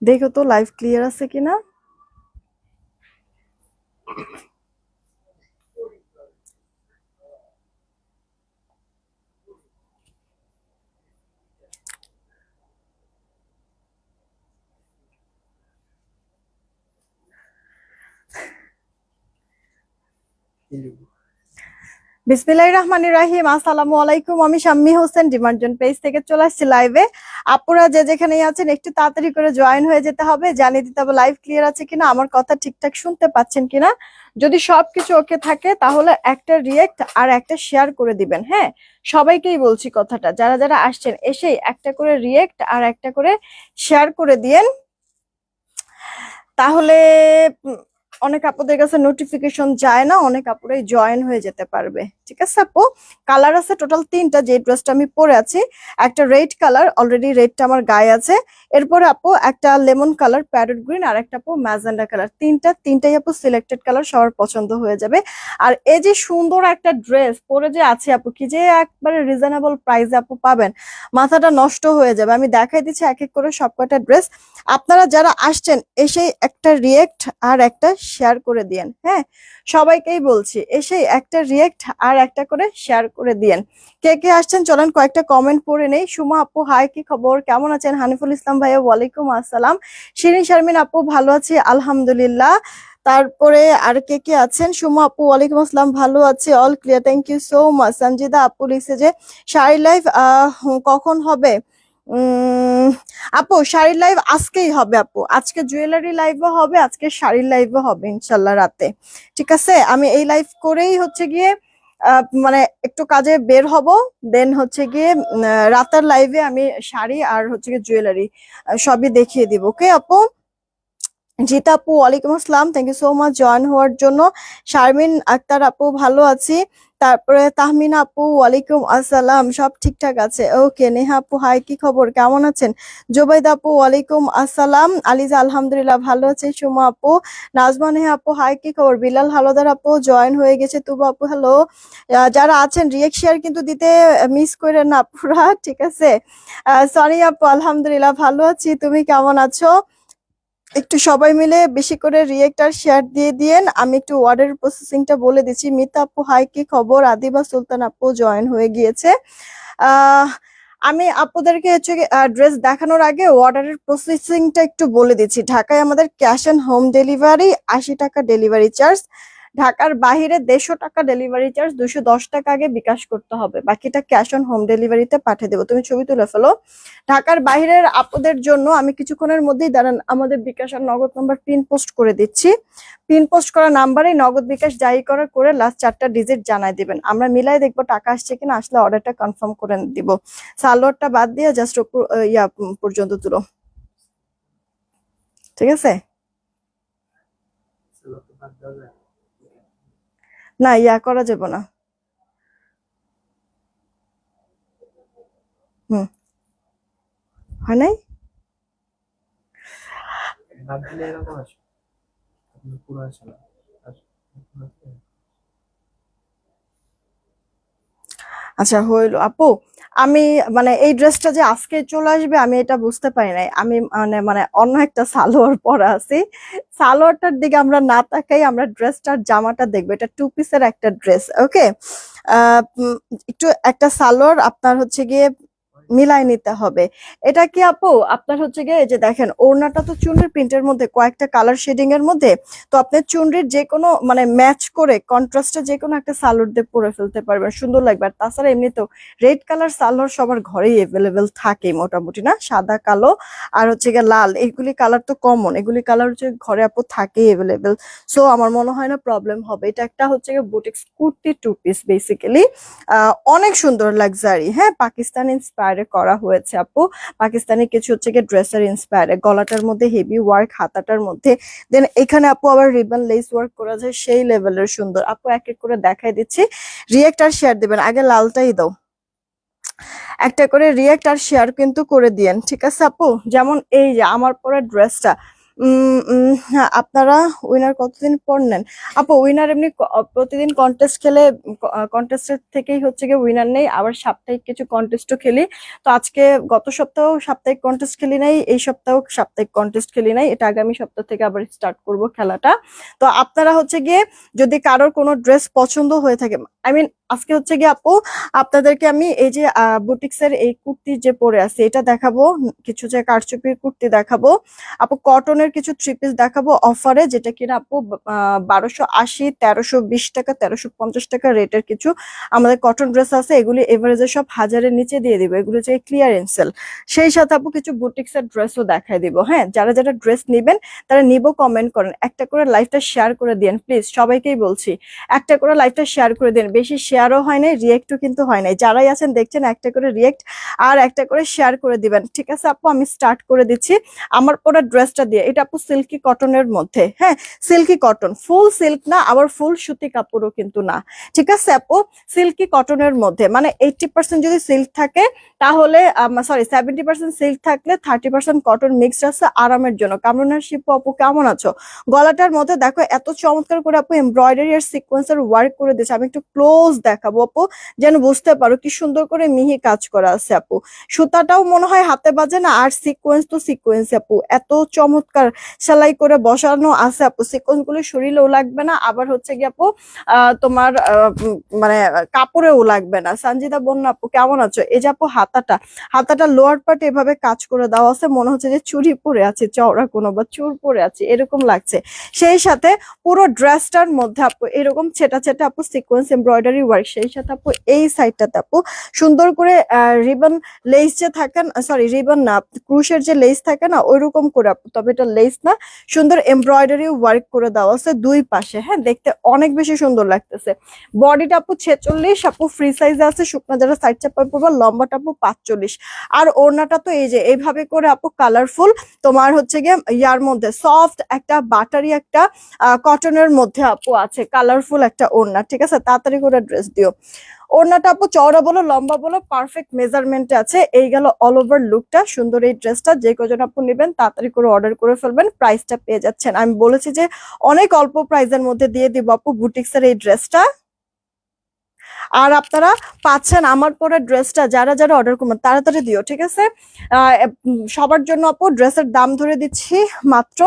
দেখো তো live clear আছে কিনা। বিসমিল্লাহির রহমানির রহিম। আসসালামু আলাইকুম। আমি শাম্মী হোসেন ডিমার্জন পেজ থেকে চলে আসছি লাইভে। আপুরা যে যেখানেই আছেন একটু তাড়াতাড়ি করে জয়েন হয়ে যেতে হবে, জানিয়ে দিতে হবে লাইভ ক্লিয়ার আছে কিনা, আমার কথা ঠিকঠাক শুনতে পাচ্ছেন কিনা। যদি সবকিছু ওকে থাকে তাহলে একটা রিয়েক্ট আর একটা শেয়ার করে দিবেন। হ্যাঁ, সবাইকেই বলছি কথাটা, যারা যারা আসছেন এসেই একটা করে রিয়েক্ট আর একটা করে শেয়ার করে দিয়েন, তাহলে অনেক আপুদের কাছে নোটিফিকেশন যায় না, অনেক আপুরাই জয়েন হয়ে যেতে পারবে। ঠিক আছে আপু, কালার আছে টোটাল তিনটা। যে ড্রেসটা আমি পরে আছি একটা রেড কালার, অলরেডি রেডটা আমার গায়ে আছে। এরপরে আপু একটা লেমন কালার, প্যারট গ্রিন, আর একটা আপু ম্যাজেন্ডা কালার। তিনটাই আপু সিলেক্টেড কালার, সবার পছন্দ হয়ে যাবে। আর এই যে সুন্দর একটা ড্রেস পরে যে আছে আপু, কি যে একবারে রিজনেবল প্রাইসে আপু পাবেন, মাথাটা নষ্ট হয়ে যাবে। আমি দেখাই দিচ্ছি এক এক করে সবকটা ড্রেস। আপনারা যারা আসছেন এসেই একটা রিয়েক্ট আর একটা শেয়ার করে দিয়েন। হ্যাঁ, সবাইকেই বলছি এসেই একটা রিয়েক্ট আর একটা করে শেয়ার করে দিয়েন। কে কে আসছেন চলেন কয়েকটা কমেন্ট পড়ে নেই। সুমা আপু হাই, কি খবর, কেমন আছেন? হানিফুল ইসলাম ভাইয়া ওয়ালাইকুম আসসালাম। শিরিন শারমিন আপু ভালো আছি আলহামদুলিল্লাহ। তারপরে আর কে কে আছেন? সুমা আপু ওয়ালাইকুম আসসালাম, ভালো আছি, all clear, thank you so much. Sanjida আপু লিখছে যে শাড়ি লাইভ কখন হবে? আপু শাড়ির লাইভ আজকেই হবে আপু, আজকে জুয়েলারি লাইভও হবে, আজকে শাড়ির লাইভও হবে ইনশাল্লাহ রাতে। ঠিক আছে, আমি এই লাইভ করেই হচ্ছে গিয়ে মানে একটু কাজে বের হব, দেন হচ্ছে গিয়ে রাতের লাইভে আমি শাড়ি আর হচ্ছে গিয়ে জুয়েলারি সবই দেখিয়ে দিব। ওকে আপু। জিতা আপু ওয়ালাইকুম আসসালাম, thank you so much join হওয়ার জন্য। শারমিন আক্তার আপু ভালো আছি। তারপরে তাহমিনা আপু ওয়ালাইকুম আসসালাম, সব ঠিকঠাক আছে? ওকে। নেহা আপু হাই, কি খবর, কেমন আছেন? জোবাইদা আপু ওয়ালাইকুম আসসালাম। আলিজা আলহামদুলিল্লাহ ভালো আছে। সুমা আপু, নাজমা নেহা আপু হাই, কি খবর? বিলাল হালদার আপু জয়েন হয়ে গেছে। তুবা আপু হ্যালো। যারা আছেন রিয়েক্ট শেয়ার কিন্তু দিতে মিস করেন না আপুরা, ঠিক আছে? সনি আপু আলহামদুলিল্লাহ ভালো আছি, তুমি কেমন আছো? একটু সবাই মিলে বেশি করে রিয়েক্ট আর শেয়ার দিয়ে দিয়েন। আমি একটু অর্ডার প্রসেসিংটা বলে দিচ্ছি। মিতা আপু হাই, কি খবর? আদিবা সুলতান আপু জয়েন হয়ে গিয়েছে। আহ আমি আপুদেরকে হচ্ছে ড্রেস দেখানোর আগে অর্ডারের প্রসেসিংটা একটু বলে দিচ্ছি। ঢাকায় আমাদের ক্যাশ অন হোম ডেলিভারি, 80 টাকা ডেলিভারি চার্জ। ঢাকার বাহিরে 150 টাকা ডেলিভারি চার্জ, 210 টাকা আগে বিকাশ করতে হবে, বাকিটা ক্যাশ অন হোম ডেলিভারিতে পাঠিয়ে দেবো। তুমি ছবি তুলে ফেলো। ঢাকার বাইরের আপুদের জন্য আমি কিছুক্ষণের মধ্যেই দাঁড়ান আমাদের বিকাশ আর নগদ নাম্বার পিন পোস্ট করে দিচ্ছি। পিন পোস্ট করা নাম্বারে নগদ বিকাশ যাই করার করে লাস্ট 4টা ডিজিট জানাই দিবেন, আমরা মিলাই দেখবো টাকা আসছে কিনা, আসলে অর্ডারটা কনফার্ম করে দিব। সালোয়ারটা বাদ দিয়ে জাস্ট ইয়া পর্যন্ত তুলো, ঠিক আছে? না, ইয়া করা যাবে না। হুম, হয় নাই। আচ্ছা হইলো আপু। আমি মানে এই ড্রেসটা যে আজকে চলে আসবে আমি এটা বুঝতে পারি নাই। আমি মানে মানে অন্য একটা সালোয়ার পরা আছি, সালোয়ারটার দিকে আমরা না তাকাই, আমরা ড্রেসটার জামাটা দেখবো। এটা 2 পিসের একটা ড্রেস। ওকে। একটু একটা সালোয়ার আপনার হচ্ছে গিয়ে মিলাই নিতে হবে। এটা কি আপু আপনার হচ্ছে গিয়ে এই যে দেখেন ওড়নাটা তো চুনরির প্রিন্টের মধ্যে কয়েকটা কালার শেডিং এর মধ্যে, তো আপনি চুনরির যে কোনো মানে ম্যাচ করে কন্ট্রাস্টে যে কোনো একটা সালোয়ার দিয়ে পরে ফেলতে পারবেন, সুন্দর লাগবে। আর তাছাড়া এমনিতেও রেড কালার সালোয়ার সবার ঘরেই এভেলেবেল থাকে মোটামুটি, না? সাদা কালো আর হচ্ছে গিয়ে লাল, এইগুলি কালার তো কমন, এগুলি কালার হচ্ছে ঘরে আপু থাকেই এভেলেবেল। সো আমার মনে হয় না প্রবলেম হবে। এটা একটা হচ্ছে গিয়ে বুটিক্স কুর্তি 2 পিস বেসিক্যালি, অনেক সুন্দর লাক্সারি। হ্যাঁ, পাকিস্তানি ইন্সপায়ারে করা হয়েছে আপু। পাকিস্তানি কিছু হচ্ছে গিয়ে ড্রেসের ইন্সপায়ারে, গলাটার মধ্যে হেভি ওয়ার্ক, হাতাটার মধ্যে দেন এখানে আপু আবার রিবন লেস ওয়ার্ক করা যায়, সেই লেভেলের সুন্দর। আপু এক এক করে দেখাই দিচ্ছি, রিয়েক্ট আর শেয়ার দিবেন। আগে লালটাই দাও, একটা করে রিয়েক্ট আর শেয়ার কিন্তু করে দিয়েন, ঠিক আছে আপু? যেমন এই যে আমার পরে ড্রেসটা হ্যাঁ, আপনারা উইনার কতদিন পর নেন? আপু উইনার এমনি প্রতিদিন কন্টেস্ট খেলে, কন্টেস্টের থেকেই হচ্ছে গিয়ে উইনার নেই, আবার সাপ্তাহিক কিছু কন্টেস্টও খেলি। তো আজকে গত সপ্তাহ সাপ্তাহিক কন্টেস্ট খেলি নাই, এই সপ্তাহ সাপ্তাহিক কন্টেস্ট খেলি নাই, এটা আগামী সপ্তাহ থেকে আবার স্টার্ট করব খেলাটা। তো আপনারা হচ্ছে গিয়ে যদি কারোর কোনো ড্রেস পছন্দ হয়ে থাকে, আই মিন আজকে হচ্ছে গিয়ে আপু আপনাদেরকে আমি এই যে বুটিক্স এর এই কুর্তি যে পরে আছে এটা দেখাবো, কিছু যে কারচুপির কুর্তি দেখাবো আপু, কটনের কিছু থ্রি পিস দেখাবো অফারে, যেটা কিনা আপু 1280, 1320 টাকা, 1350 টাকা রেটের কিছু আমাদের কটন ড্রেস আছে, এগুলি এভারেজে সব 1000-এর নিচে দিয়ে দিব, এগুলো হচ্ছে ক্লিয়ারেন্স সেল। সেই সাথে আপু কিছু বুটিক্স এর ড্রেসও দেখাই দিব। হ্যাঁ, যারা যারা ড্রেস নিবেন তারা নিব, কমেন্ট করেন, একটা করে লাইভটা শেয়ার করে দিন প্লিজ, সবাইকেই বলছি একটা করে লাইভটা শেয়ার করে দিন। বেশি শেয়ারও হয় নাই, রিয়েক্টও কিন্তু হয় নাই, যারাই আছেন দেখছেন একটা করে রিয়েক্ট আর একটা করে শেয়ার করে দিবেন। ঠিক আছে আপু, আমি স্টার্ট করে দিচ্ছি আমার পরা ড্রেসটা দিয়ে। এটা আপু সিল্কি কটনের মধ্যে, হ্যাঁ সিল্কি কটন, ফুল সিল্ক না আবার ফুল সুতি কাপড়ও কিন্তু না, ঠিক আছে আপু, সিল্কি কটনের মধ্যে, মানে 80% যদি সিল্ক থাকে তাহলে সরি 70% সিল্ক থাকলে 30% কটন মিক্সড আছে আরামের জন্য। কামরুনার শিপু আপু কেমন আছো? গলাটার মধ্যে দেখো এত চমৎকার করে আপু এমব্রয়ডারি আর সিকোয়েন্সের ওয়ার্ক করে দিয়েছে, আমি একটু ক্লোজ দেখাবো আপু যেন বুঝতে পারো কি সুন্দর করে মিহি কাজ করা আছে আপু। সুতাটাও মনে হয় হাতে বাজে না, আর সিকোয়েন্স তো সিকোয়েন্স আপু, এত চমৎকার সেলাই করে বসানো আছে আপু, সিকোয়েন্স গুলো শরীরেও লাগবে না, আবার হচ্ছে কি আপু তোমার মানে কাপড়েও লাগবে না। সঞ্জিতা বন্যা আপু কেমন আছো? এই যে আপু হাতাটা, হাতাটা লোয়ার পার্ট এভাবে কাজ করে দেওয়া আছে, মনে হচ্ছে যে চুড়ি পরে আছে, চওড়া কোনো বা চুর পরে আছে এরকম লাগছে। সেই সাথে পুরো ড্রেসটার মধ্যে আপু এরকম ছেটা ছেটা আপু সিকোয়েন্স এমব্রয়ডারি ওয়ার্ক, সেই সাথে আপু এই সাইডটাতে আপু সুন্দর করে রিবন লেস যে থাকে না, সরি রিবন না, ক্রুশের যে লেস থাকে না ওইরকম করে আপু, তবে এটা লেস না, সুন্দর এমব্রয়ডারি ওয়ার্ক করে দেওয়া আছে দুই পাশে, হ্যাঁ দেখতে অনেক বেশি সুন্দর লাগতেছে। বডিটা আপু 46, আপু ফ্রি সাইজে আছে, শুকনা যারা সাইড চাপা পড়বা, লম্বাটা আপু 45, আর ওড়নাটা তো এই যে এইভাবে করে আপু কালারফুল, তোমার হচ্ছে গিয়ে ইয়ার মধ্যে সফট একটা বাটারি একটা কটনের মধ্যে আপু আছে, কালারফুল একটা ওড়না, ঠিক আছে তাড়াতাড়ি করে ড্রেস দিও। ওড়নাটা আপু চওড়া বলো লম্বা বলো পারফেক্ট মেজারমেন্টে আছে। এই গেল অল ওভার লুকটা, সুন্দর এই ড্রেসটা, যে কজন আপু নেবেন তাড়াতাড়ি করে অর্ডার করে ফেলবেন, প্রাইসটা পেয়ে যাচ্ছেন, আমি বলেছি যে অনেক অল্প প্রাইসের মধ্যে দিয়ে দিব আপু বুটিক্সের এই ড্রেসটা। আর আপনারা পাচ্ছেন আমার পরে ড্রেসটা, যারা যারা অর্ডার করবেন তাড়াতাড়ি দিও, ঠিক আছে। সবার জন্য আপু ড্রেসের দাম ধরে দিচ্ছি মাত্র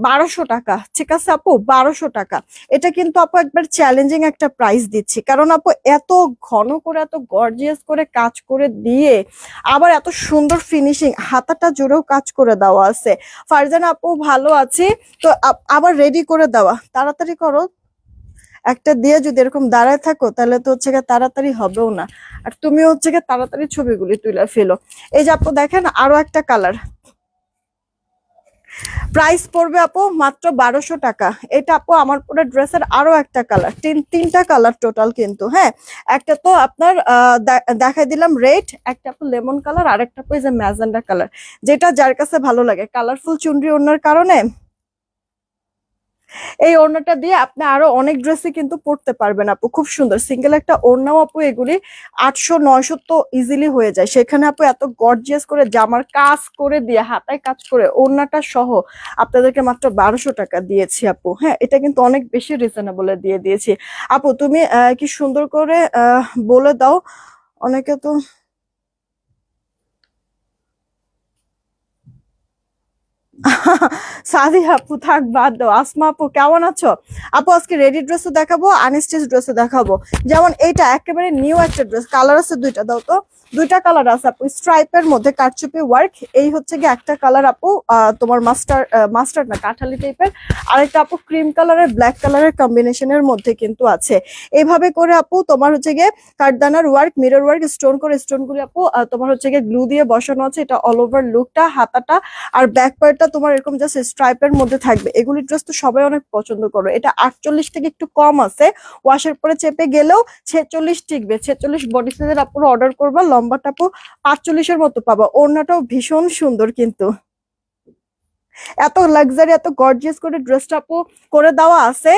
1200 টাকা, ঠিক আছে আপু 1200 টাকা। এটা কিন্তু আপু একবার চ্যালেঞ্জিং একটা প্রাইস দিচ্ছি, কারণ আপু এত ঘন করে এত গর্জিয়াস করে কাজ করে দিয়ে আবার এত সুন্দর ফিনিশিং, হাতাটা জুড়েও কাজ করে দেওয়া আছে। ফারজানা আপু ভালো আছি, তো আবার রেডি করে দেওয়া, তাড়াতাড়ি করো, একটা দিয়ে যদি এরকম দাঁড়ায় থাকো তাহলে তো হচ্ছে গিয়ে তাড়াতাড়ি হবেও না, আর তুমি হচ্ছে গিয়ে তাড়াতাড়ি ছবিগুলি তুলে ফেলো। এই যে আপু দেখেন আরো একটা কালার, প্রাইস পড়বে আপু মাত্র 1200 টাকা। এটা আপু আমার পুরো ড্রেসের আরো একটা কালার, তিনটা কালার টোটাল কিন্তু, হ্যাঁ একটা তো আপনার দেখাই দিলাম রেড, একটা আপু লেমন কালার, আর একটা আপু এই যে ম্যাজেন্ডা কালার, যেটা যার কাছে ভালো লাগে। কালারফুল চুনরি ওড়নার কারণে এই ওড়নাটা দিয়ে আপনি আরো অনেক ড্রেসই কিন্তু পরতে পারবেন আপু, খুব সুন্দর সিঙ্গেল একটা ওড়নাও আপু এগুলি 800-900 তো ইজিলি হয়ে যায়, সেখানে আপু এত গর্জিয়াস করে জামার কাজ করে দিয়ে হাতায় কাজ করে ওড়নাটা সহ আপনাদেরকে মাত্র 1200 টাকা দিয়েছি আপু। হ্যাঁ এটা কিন্তু অনেক বেশি রিজনেবলে দিয়ে দিয়েছি আপু, তুমি কি সুন্দর করে বলে দাও, অনেকে তো সাদি আপু থাক বাদ দাও। আসমা আপু কেমন আছো? আপু আজকে রেডি ড্রেসও দেখাবো আনস্টিচ ড্রেসও দেখাবো, যেমন এইটা একেবারে নিউ একটা ড্রেস, কালার আছে দুইটা, দাও তো, দুইটা কালার আছে আপু, স্ট্রাইপের মধ্যে কারচুপি ওয়ার্ক, এই হচ্ছে গিয়ে একটা কালার আপু, তোমার মাস্টার্ড না কাঠালি টাইপের, আরেকটা আপু ক্রিম কালারের ব্ল্যাক কালারের কম্বিনেশনের মধ্যে কিন্তু আছে। এইভাবে করে আপু তোমার হচ্ছে গিয়ে কাঠদানার ওয়ার্ক, মিরর ওয়ার্ক, স্টোন করে স্টোন গুলি আপু তোমার হচ্ছে গিয়ে গ্লু দিয়ে বসানো আছে। এটা অল ওভার লুকটা, হাতাটা আর ব্যাক পার্টটা তোমার এরকম জাস্ট স্ট্রাইপের মধ্যে থাকবে। এগুলি ড্রেস তো সবাই অনেক পছন্দ করো। এটা 48 থেকে একটু কম আছে, ওয়াশের পরে চেপে গেলেও 46 টিকবে। 46 বডি সাইজের আপুরা অর্ডার করবা, লম্বাটা আপু 45-এর মতো পাবা। ওড়নাটাও ভীষণ সুন্দর কিন্তু, এত লাক্সারি এত গর্জিয়াস করে ড্রেসটা আপু করে দেওয়া আছে।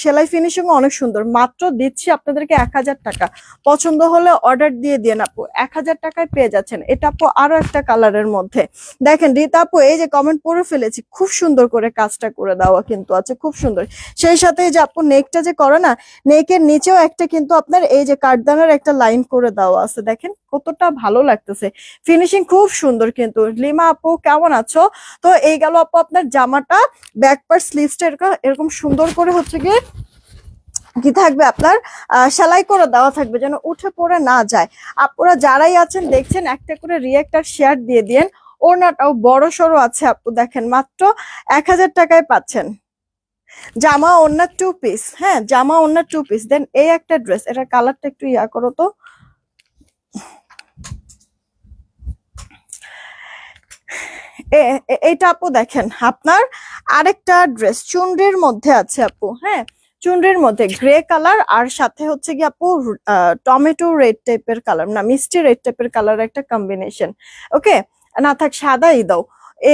সেলাই ফিনিশিং অনেক সুন্দর। মাত্র দিচ্ছি আপনাদেরকে 1000 টাকা। পছন্দ হলে অর্ডার দিয়ে দিন আপু, 1000 টাকায় পেয়ে যাচ্ছেন। এটা আপু আরো একটা কালারের মধ্যে দেখেন রীতা আপু, এই যে কমেন্ট পড়ে ফেলেছি, খুব সুন্দর করে কাজটা করে দেওয়া কিন্তু আছে, খুব সুন্দর। সেই সাথে এই যে আপু নেকটা যে করে না, নেকের নিচেও একটা কিন্তু আপনার এই যে কাঠদানার একটা লাইন করে দেওয়া আছে, দেখেন কতটা ভালো লাগতেছে। ফিনিশিং খুব সুন্দর কিন্তু। লিমা আপু কেমন আছো? তো এই গেল আপু আপনার জামাটা। ব্যাক পার্ট স্লিভসটা এরকম সুন্দর করে হচ্ছে গিয়ে কি থাকবে আপনার সেলাই করে দেওয়া থাকবে, যেন উঠে পড়ে না যায়। আপনারা যারাই আছেন দেখছেন একটা করে রিয়েক্ট আর শেয়ার দিয়ে দিন। ওড়নাটাও বড় সড়ো আছে আপু, দেখেন মাত্র 1000 টাকায় পাচ্ছেন। জামা ওড়না 2 পিস, হ্যাঁ জামা ওড়না 2 পিস। দেন এই একটা ড্রেস, এটার কালারটা একটু ইয়া করো তো। এইটা আপু দেখেন আপনার আরেকটা ড্রেস চুনরির মধ্যে আছে আপু, হ্যাঁ চুনরির মধ্যে গ্রে কালার আর সাথে হচ্ছে কি আপু টমেটো রেড টাইপের কালার, না মিষ্টি রেড টাইপের কালার একটা কম্বিনেশন। ওকে, না থাক সাদাই দাও।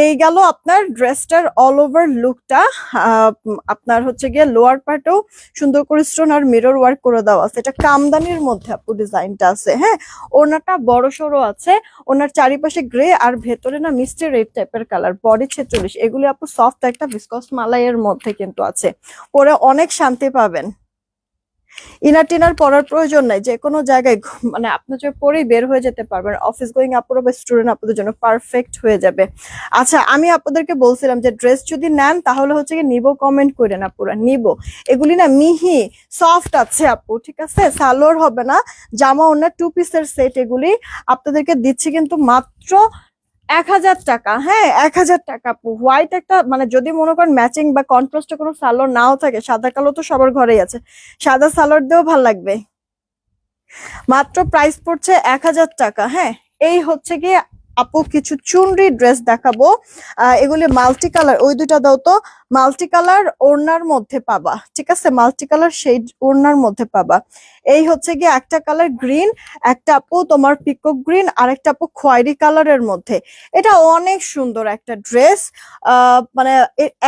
এই গেল আপনার ড্রেসটার অল ওভার লুকটা। আপনার হচ্ছে গিয়ে লোয়ার পার্টেও সুন্দর করে স্টোন আর মিরর ওয়ার্ক করে দেওয়া আছে। এটা কামদানির মধ্যে আপু ডিজাইনটা আছে, হ্যাঁ ওড়নাটা বড় সড়ো আছে। ওনার চারিপাশে গ্রে আর ভেতরে না মিষ্টি রেড টাইপের কালার। বডি 46। এগুলি আপু সফট একটা ভিসকস মালাইয়ের মধ্যে কিন্তু আছে, পরে অনেক শান্তি পাবেন। ইনার টিনার পরার প্রয়োজন নাই, যে কোনো জায়গায় মানে আপনি যে পরেই বের হয়ে যেতে পারবেন। অফিস গোয়িং আপুরা বা স্টুডেন্ট আপুদের জন্য পারফেক্ট হয়ে যাবে। আচ্ছা আমি আপনাদেরকে বলছিলাম যে ড্রেস যদি নেন তাহলে হচ্ছে কি নিবো, কমেন্ট করেন আপুরা নিবো। এগুলি না মিহি সফট আছে আপু, ঠিক আছে সালোয়ার হবে না, জামা ওড়না 2 পিসের সেট। এগুলি আপনাদেরকে দিচ্ছি কিন্তু মাত্র 1000 টাকা, হ্যাঁ 1000 টাকা আপু। হোয়াইট একটা মানে যদি মনে করেন ম্যাচিং বা কন্ট্রাস্টে কোনো সালোয়ার নাও থাকে, সাদা কালো তো সবার ঘরেই আছে, সাদা সালোয়ার দিয়েও ভাল লাগবে। মাত্র প্রাইস পড়ছে 1000 টাকা। হ্যাঁ এই হচ্ছে গিয়ে আপু কিছু চুনরি ড্রেস দেখাবো। এগুলি মাল্টি কালার, ওই দুইটা দাও তো। মাল্টি কালার ওড়নার মধ্যে পাবা, ঠিক আছে মাল্টি কালার শেড ওড়নার মধ্যে পাবা। এই হচ্ছে গিয়ে একটা কালার গ্রিন, একটা আপু তোমার পিকক গ্রিন, আর একটা আপু খয়েরি কালারের মধ্যে। এটা অনেক সুন্দর একটা ড্রেস। মানে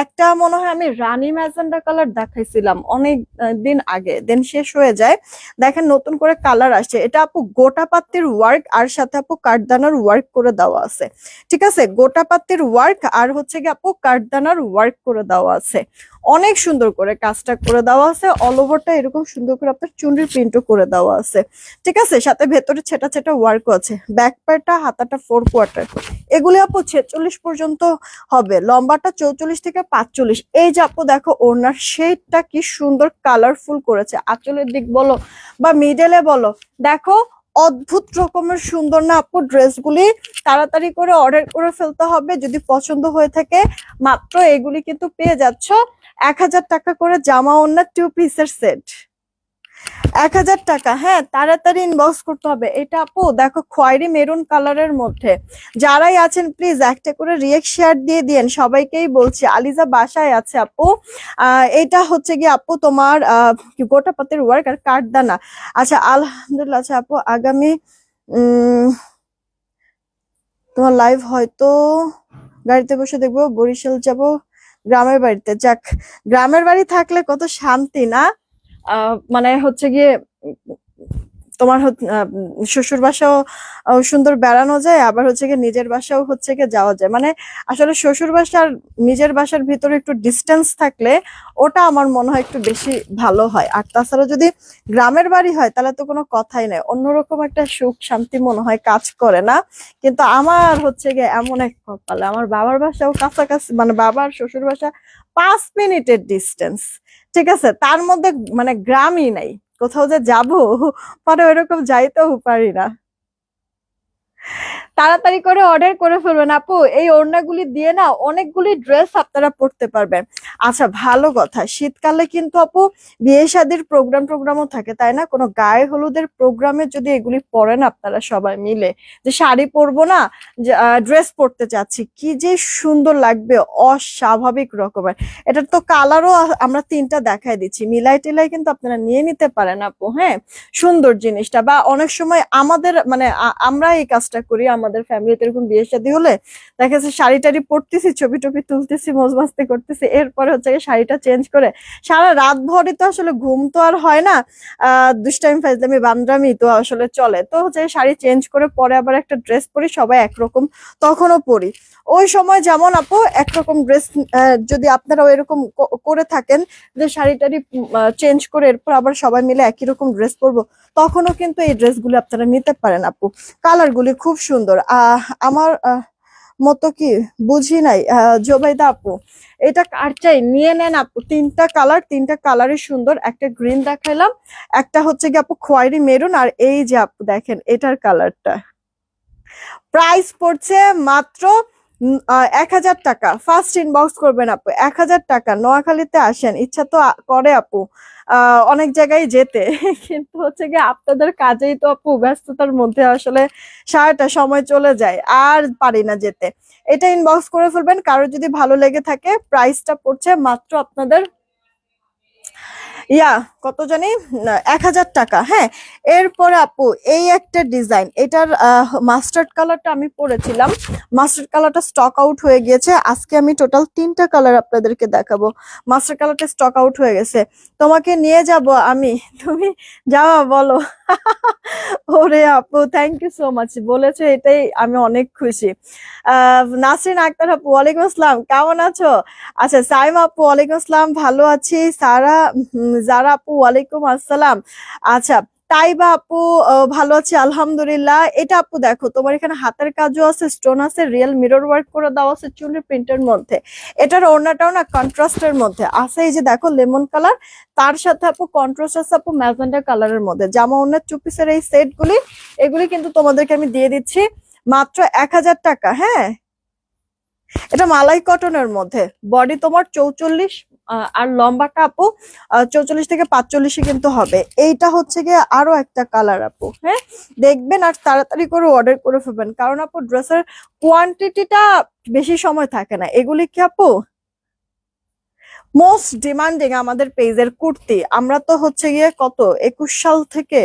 একটা মনে হয় আমি রানী ম্যাজেন্ডা কালার দেখাইছিলাম অনেক দিন আগে, দেন শেষ হয়ে যায়। দেখেন নতুন করে কালার আসছে। এটা আপু গোটা পাত্তির ওয়ার্ক আর সাথে আপু কাঠদানার ওয়ার্ক করে দেওয়া আছে, ঠিক আছে গোটা পাত্তির ওয়ার্ক আর হচ্ছে কি আপু কাঠদানার ওয়ার্ক করে দেওয়া আছে। অনেক সুন্দর করে কাজটা করে দেওয়া আছে। অল ওভারটা এরকম সুন্দর করে আপনার চুনরির প্রিন্টও করে দেওয়া আছে, ঠিক আছে সাথে ভেতরে ছেটা ছেটা ওয়ার্কও আছে। ব্যাক পার্টটা হাতাটা 4 কোয়ার্টার। এগুলি আপু 46 পর্যন্ত হবে, লম্বাটা 44 থেকে 45। এই যে আপু দেখো ওড়নার শেডটা কি সুন্দর কালারফুল করেছে, আঁচলের দিক বলো বা মিডলে বলো, দেখো অদ্ভুত রকমের সুন্দর না আপু ড্রেসগুলি। তাড়াতাড়ি করে অর্ডার করে ফেলতে হবে যদি পছন্দ হয়ে থাকে। মাত্র এগুলি কিন্তু পেয়ে যাচ্ছ 1000 টাকা করে, জামা ওড়না 2 পিসের সেট 1000 টাকা। হ্যাঁ তাড়াতাড়ি ইনবক্স করতে হবে। এটা আপু দেখো খয়েরি মেরুন কালারের মধ্যে। যারাই আছেন প্লিজ একটা করে রিয়েক্ট শেয়ার দিয়ে দিন, সবাইকেই বলছি। আলিজা বাসায় আছে আপু। এটা হচ্ছে কি আপু তোমার গোটা পাতের ওয়ার্ক আর কাঠদানা। আচ্ছা আলহামদুলিল্লাহ। আচ্ছা আপু আগামী তোমার লাইভ হয়তো গাড়িতে বসে দেখবো, বরিশাল যাব গ্রামের বাড়িতে। যাক, গ্রামের বাড়ি থাকলে কত শান্তি না। মানে হচ্ছে গিয়ে তোমার শ্বশুর বাসাও সুন্দর বেড়ানো যায়, আবার হচ্ছে গিয়ে নিজের বাসাও হচ্ছে গিয়ে যাওয়া যায়। মানে আসলে শ্বশুর বাসার নিজের বাসার ভিতরে একটু ডিস্টেন্স থাকলে ওটা আমার মনে হয় একটু বেশি ভালো হয়। আর তাছাড়া যদি গ্রামের বাড়ি হয় তাহলে তো কোনো কথাই নাই, অন্যরকম একটা সুখ শান্তি মনে হয় কাজ করে না। কিন্তু আমার হচ্ছে গিয়ে এমন এক কপালে আমার বাবার বাসাও কাছাকাছি, মানে বাবার শ্বশুর বাসা 5 মিনিটের ডিস্টেন্স, ঠিক আছে তার মধ্যে মানে গ্রামই নাই। কোথাও যে যাবো পরে ওইরকম যাইতেও পারি না। তাড়াতাড়ি করে অর্ডার করে ফেলবেন আপু, এই ওড়নাগুলি দিয়ে না অনেকগুলি ড্রেস আপনারা পরতে পারবেন। আচ্ছা ভালো কথা, শীতকালে কিন্তু আপু বিয়ে শাদীর প্রোগ্রামও থাকে তাই না, কোনো গায়ে হলুদের প্রোগ্রামে যদি এগুলি পরেন আপনারা সবাই মিলে, যে শাড়ি পরবো না ড্রেস পরতে চাচ্ছি, কি যে সুন্দর লাগবে, অস্বাভাবিক রকমের। এটার তো কালারও আমরা 3টা দেখাই দিচ্ছি, মিলাই টিলাই কিন্তু আপনারা নিয়ে নিতে পারেন আপু। হ্যাঁ সুন্দর জিনিসটা। বা অনেক সময় আমাদের মানে আমরা এই কাজটা করি, আমাদের ফ্যামিলিতে এরকম বিয়ে শাদী হলে দেখা যাচ্ছে শাড়ি টাড়ি পরতেছি, ছবি টবি তুলতেছি, মজ মাস্তি করতেছি, এরপরে হচ্ছে শাড়িটা চেঞ্জ করে সারা রাত ভরে তো আসলে ঘুম তো আর হয় না, দুষ্টাইম ফাইজলামি বান্দরামি তো আসলে চলে, তো হচ্ছে শাড়ি চেঞ্জ করে পরে আবার একটা ড্রেস পরি, সবাই একরকম তখনও পরি। ওই সময় যেমন আপু একরকম ড্রেস, যদি আপনারা এরকম করে থাকেন যে শাড়ি টাড়ি চেঞ্জ করে এরপর আবার সবাই মিলে একই রকম ড্রেস পরবো, তখনও কিন্তু এই ড্রেসগুলো আপনারা নিতে পারেন আপু। কালার গুলি খুব সুন্দর। আমার মতো কি বুঝি নাই, জোবাইদা আপু এটা কার চাই নিয়ে নেন আপু, তিনটা কালার, তিনটা কালারই সুন্দর, একটা গ্রিন দেখাইলাম, একটা হচ্ছে কি আপু খয়েরি মেরুন, আর এই যে আপু দেখেন এটার কালারটা। প্রাইস পড়ছে মাত্র 1000 টাকা। ফার্স্ট ইনবক্স করবেন আপু, 1000 টাকা। নোয়াখালীতে আসেন, ইচ্ছা তো করে আপু অনেক জায়গায় যেতে, কিন্তু হচ্ছে গিয়ে আপনাদের কাজেই তো আপু ব্যস্ততার মধ্যে আসলে সারাটা সময় চলে যায়, আর পারি না যেতে। এটা ইনবক্স করে ফেলবেন, কারো যদি ভালো লেগে থাকে। প্রাইসটা পড়ছে মাত্র আপনাদের কত জানি 1000 টাকা। হ্যাঁ, এরপরে আপু এই একটা ডিজাইন, এটার মাস্টার্ড কালারটা আমি পরেছিলাম, মাস্টার্ড কালারটা স্টক আউট হয়ে গিয়েছে। আজকে আমি টোটাল তিনটা কালার আপনাদেরকে দেখাবো। মাস্টার্ড কালারটা স্টক আউট হয়ে গেছে, তোমাকে নিয়ে যাব আমি, তুমি যাওয়া বলো। ওরে আপু থ্যাংক ইউ সো মাচ, বলেছো এটাই আমি অনেক খুশি। নাসরিন আক্তার আপু ওয়ালাইকুম আসসালাম, কেমন আছো? আচ্ছা সাইমা আপু ওয়ালাইকুম আসসালাম, ভালো আছি। যারা আপু ওয়ালাইকুম আসসালাম। আচ্ছা তাইবা আপু ভালো আছি আলহামদুলিল্লাহ। এটা আপু দেখো, তোমার এখানে হাতের কাজও আছে, স্টোন আছে, রিয়েল মিরর ওয়ার্ক করে দেওয়া আছে চুলের প্রিন্টের মধ্যে। এটার ওড়নাটাও না কন্ট্রাস্টের মধ্যে আছে, এই যে দেখো লেমন কালার, তার সাথে আপু কন্ট্রাস্ট আছে আপু ম্যাজেন্ডা কালারের মধ্যে। জামা ওড়নার টু পিসের এই সেট এগুলি কিন্তু তোমাদেরকে আমি দিয়ে দিচ্ছি মাত্র 1000 টাকা। হ্যাঁ, এটা মালাই কটনের মধ্যে, বডি তোমার 44, আর লম্বাটা আপু 44 থেকে 45 কিন্তু হবে। এইটা হচ্ছে গিয়ে আরো একটা কালার আপু। হ্যাঁ, দেখবেন আর তাড়াতাড়ি করে অর্ডার করে ফেলবেন, কারণ আপু ড্রেসের কোয়ান্টিটিটা বেশি সময় থাকে না। এগুলি কি আপু মোস্ট ডিমান্ডিং আমাদের পেজের কুর্তি। আমরা তো হচ্ছে গিয়ে কত 21 সাল থেকে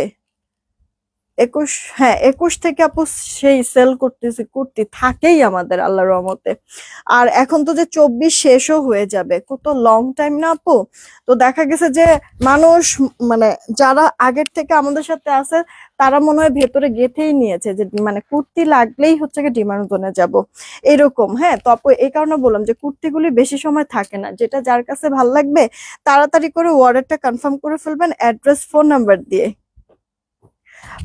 21, হ্যাঁ 21 থেকে আপু সেই সেল করতেছি, কুর্তি থাকেই আমাদের আল্লাহর রহমতে। আর এখন তো যে 24 শেষও হয়ে যাবে, কত লং টাইম না আপু। তো দেখা গেছে যে মানুষ মানে যারা আগের থেকে আমাদের সাথে আছে তারা মনে হয় ভেতরে গেঁথেই নিয়েছে যে মানে কুর্তি লাগলেই হচ্ছে গিয়ে ডিমান্ড জোনে যাব এরকম। হ্যাঁ, তো আপু এই কারণে বললাম যে কুর্তিগুলি বেশি সময় থাকে না, যেটা যার কাছে ভালো লাগবে তাড়াতাড়ি করে অর্ডারটা কনফার্ম করে ফেলবেন অ্যাড্রেস ফোন নাম্বার দিয়ে।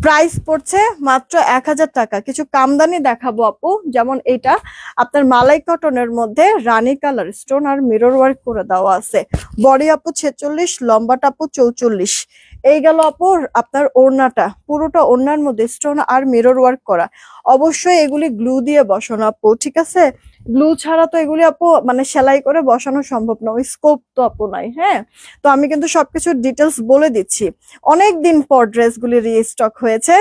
প্রাইস পড়ছে মাত্র 1000 টাকা। কিছু কামদানি দেখাবো আপু, যেমন এটা আপনার মালাই কটনের মধ্যে রানী কালার স্টোন আর মিরর ওয়ার্ক করে দেওয়া আছে। বডি আপু 46, লম্বাটা আপু 44। এই গেল আপু আপনার ওড়নাটা, পুরোটা ওড়নার মধ্যে স্টোন আর মিরর ওয়ার্ক করা। অবশ্যই এগুলি গ্লু দিয়ে বসানো আপু, ঠিক আছে? গ্লু ছাড়া তো এগুলি আপু মানে সেলাই করে বসানো সম্ভব না, ওই স্কোপ তো আপু নাই। হ্যাঁ, তো আমি কিন্তু সবকিছুর ডিটেলস বলে দিচ্ছি। অনেক দিন পর ড্রেসগুলি রিস্টক হয়েছে।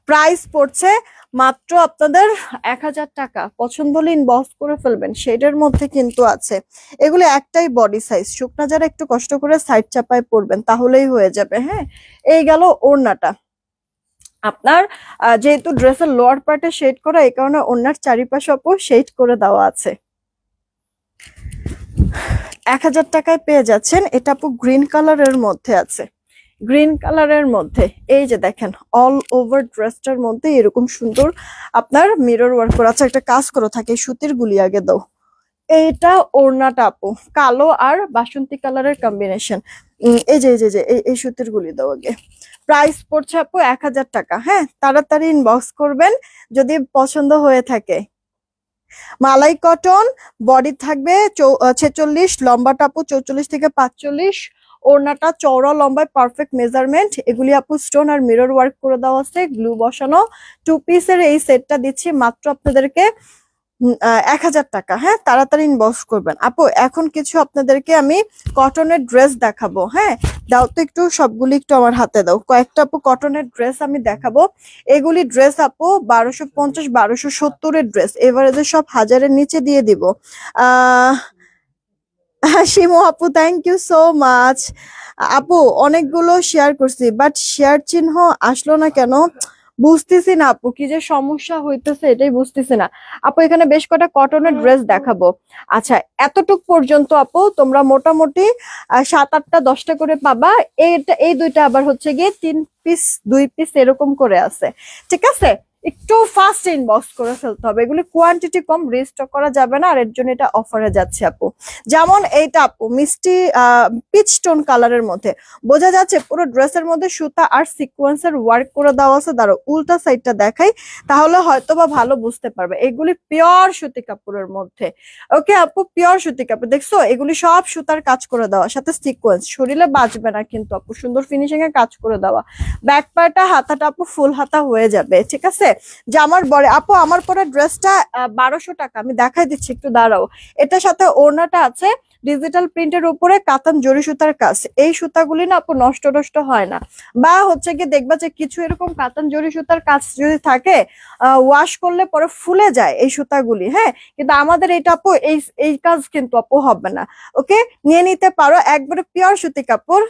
প্রাইস পড়ছে মাত্র আপনাদের 1000 টাকা। পছন্দ হলে ইনবক্স করে ফেলবেন, শেডের মধ্যে কিন্তু আছে। এগুলো একটাই বডি সাইজ, শুকনা যারা একটু কষ্ট করে সাইড চাপায় পরবেন তাহলেই হয়ে যাবে। হ্যাঁ, এই গেল ওড়নাটা আপনার। যেহেতু ড্রেসের লোয়ার পার্টে শেড করা, এই কারণে ওড়নার চারিপাশে আপু শেড করে দেওয়া আছে। 1000 টাকায় পেয়ে যাচ্ছেন। এটা আপু গ্রিন কালারের মধ্যে আছে, গ্রিন কালারের মধ্যে এই যে দেখেন অল ওভার ড্রেসটার মধ্যে এরকম সুন্দর আপনার মিরর ওয়ার্ক করা আছে। একটা কাজ করো থাকে সুতির গুলি আগে দাও। এইটা ওড়নাটা আপু কালো আর বাসন্তী কালারের কম্বিনেশন। এই যে এই যে এই সুতির গুলি দাও আগে। প্রাইস পড়ছে আপু 1000 টাকা। হ্যাঁ, তাড়াতাড়ি ইনবক্স করবেন যদি পছন্দ হয়ে থাকে। মালাই কটন, বডি থাকবে 46, লম্বাটা আপু 44 থেকে 45, ওড়নাটা চওড়া লম্বায় পারফেক্ট মেজারমেন্ট। এগুলি আপু স্টোন আর মিরর ওয়ার্ক করে দেওয়া আছে, গ্লু বসানো। টু পিসের এই সেটটা দিচ্ছি মাত্র আপনাদেরকে 1000 টাকা। হ্যাঁ, তাড়াতাড়ি ইনবক্স করবেন আপু। এখন কিছু আপনাদেরকে আমি কটনের ড্রেস দেখাবো। হ্যাঁ, দাও তো একটু, সবগুলি একটু আমার হাতে দাও। কয়েকটা আপু কটনের ড্রেস আমি দেখাবো। এগুলি ড্রেস আপু 1250, 1270-এর ড্রেস, এভারেজে সব 1000-এর নিচে দিয়ে দিব। আহ শিমু আপু থ্যাংক ইউ সো মাচ। আপু অনেকগুলো শেয়ার করছি বাট শেয়ার চিহ্ন আসলো না কেন? বুঝতেছি না আপু কি যে সমস্যা হইতেছে, এটাই বুঝতেছি না আপু। এখানে বেশ কটা কটনের ড্রেস দেখাবো। আচ্ছা, এতটুক পর্যন্ত আপু তোমরা মোটামুটি 7, 8, 10টা করে পাবা। এই দুইটা আবার হচ্ছে গিয়ে 3 পিস 2 পিস এরকম করে আছে, ঠিক আছে। একটু ফাস্ট ইনবক্স করে ফেলতে হবে, এগুলি কোয়ান্টিটি কম, রিস্টক করা যাবে না, আর এর জন্য এটা অফারে যাচ্ছে আপু। যেমন এইটা আপু মিষ্টি পিচ টোন কালারের মধ্যে, বোঝা যাচ্ছে পুরো ড্রেসের মধ্যে সুতা আর সিকোয়েন্সের ওয়ার্ক করে দেওয়া আছে। দাঁড়ো উল্টা সাইডটা দেখাই, তাহলে হয়তো বা ভালো বুঝতে পারবে। এগুলি পিওর সুতি কাপড়ের মধ্যে। ওকে আপু, পিওর সুতি কাপড়, দেখছো এগুলি সব সুতার কাজ করে দেওয়া, সাথে সিকোয়েন্স, শরীরে বাজবে না কিন্তু আপু, সুন্দর ফিনিশিং এ কাজ করে দেওয়া। ব্যাক পার্টটা হাতাটা আপু ফুল হাতা হয়ে যাবে, ঠিক আছে। জামার বরে আপু আমার পরে ড্রেসটা 1200 টাকা, আমি দেখাই দিচ্ছি একটু দাঁড়াও। এটার সাথে ওড়নাটা আছে ডিজিটাল প্রিন্টের উপরে কাতান জরি সুতার কাজ। এই সুতাগুলি না আপু নষ্ট নষ্ট হয় না, বা হচ্ছে কি দেখবা যে কিছু এরকম কাতান জরি সুতার কাজ যদি থাকে ওয়াশ করলে পরে ফুলে যায় এই সুতাগুলি, হ্যাঁ। কিন্তু আমাদের এটা আপু এই এই কাজ কিন্তু আপু হবে না। ওকে, নিয়ে নিতে পারো, একবারে পিওর সুতি কাপড়।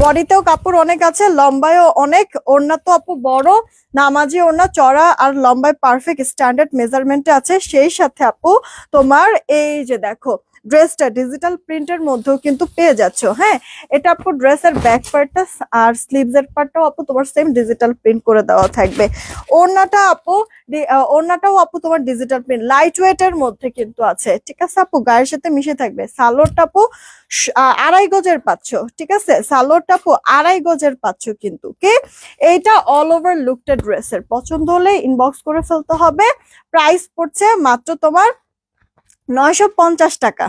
বডিতেও কাপড় অনেক আছে, লম্বায়ও অনেক, ওড়না তো আপু বড় নামাজি ওড়না, চড়া আর লম্বায় পারফেক্ট স্ট্যান্ডার্ড মেজারমেন্টে আছে। সেই সাথে আপু তোমার এই যে দেখো ড্রেসটা ডিজিটাল প্রিন্টের মধ্যেও কিন্তু পেয়ে যাচ্ছ, হ্যাঁ। এটা আপু ড্রেসের ব্যাক পার্টটা আর স্লিভস এর পার্টটাও আপু তোমার সেম ডিজিটাল প্রিন্ট করে দেওয়া থাকবে। ওড়নাটা আপু ওড়নাটাও আপু তোমার ডিজিটাল প্রিন্ট, লাইট ওয়েট এর মধ্যে কিন্তু আছে, ঠিক আছে আপু, গায়ের সাথে মিশে থাকবে। সালোয়ারটা আপু 2.5 গজের পাচ্ছ, ঠিক আছে, সালোয়ারটা আপু 2.5 গজের পাচ্ছ কিন্তু, কে এইটা অল ওভার লুকটা ড্রেসের পছন্দ হলে ইনবক্স করে ফেলতে হবে। প্রাইস পড়ছে মাত্র তোমার 950 টাকা,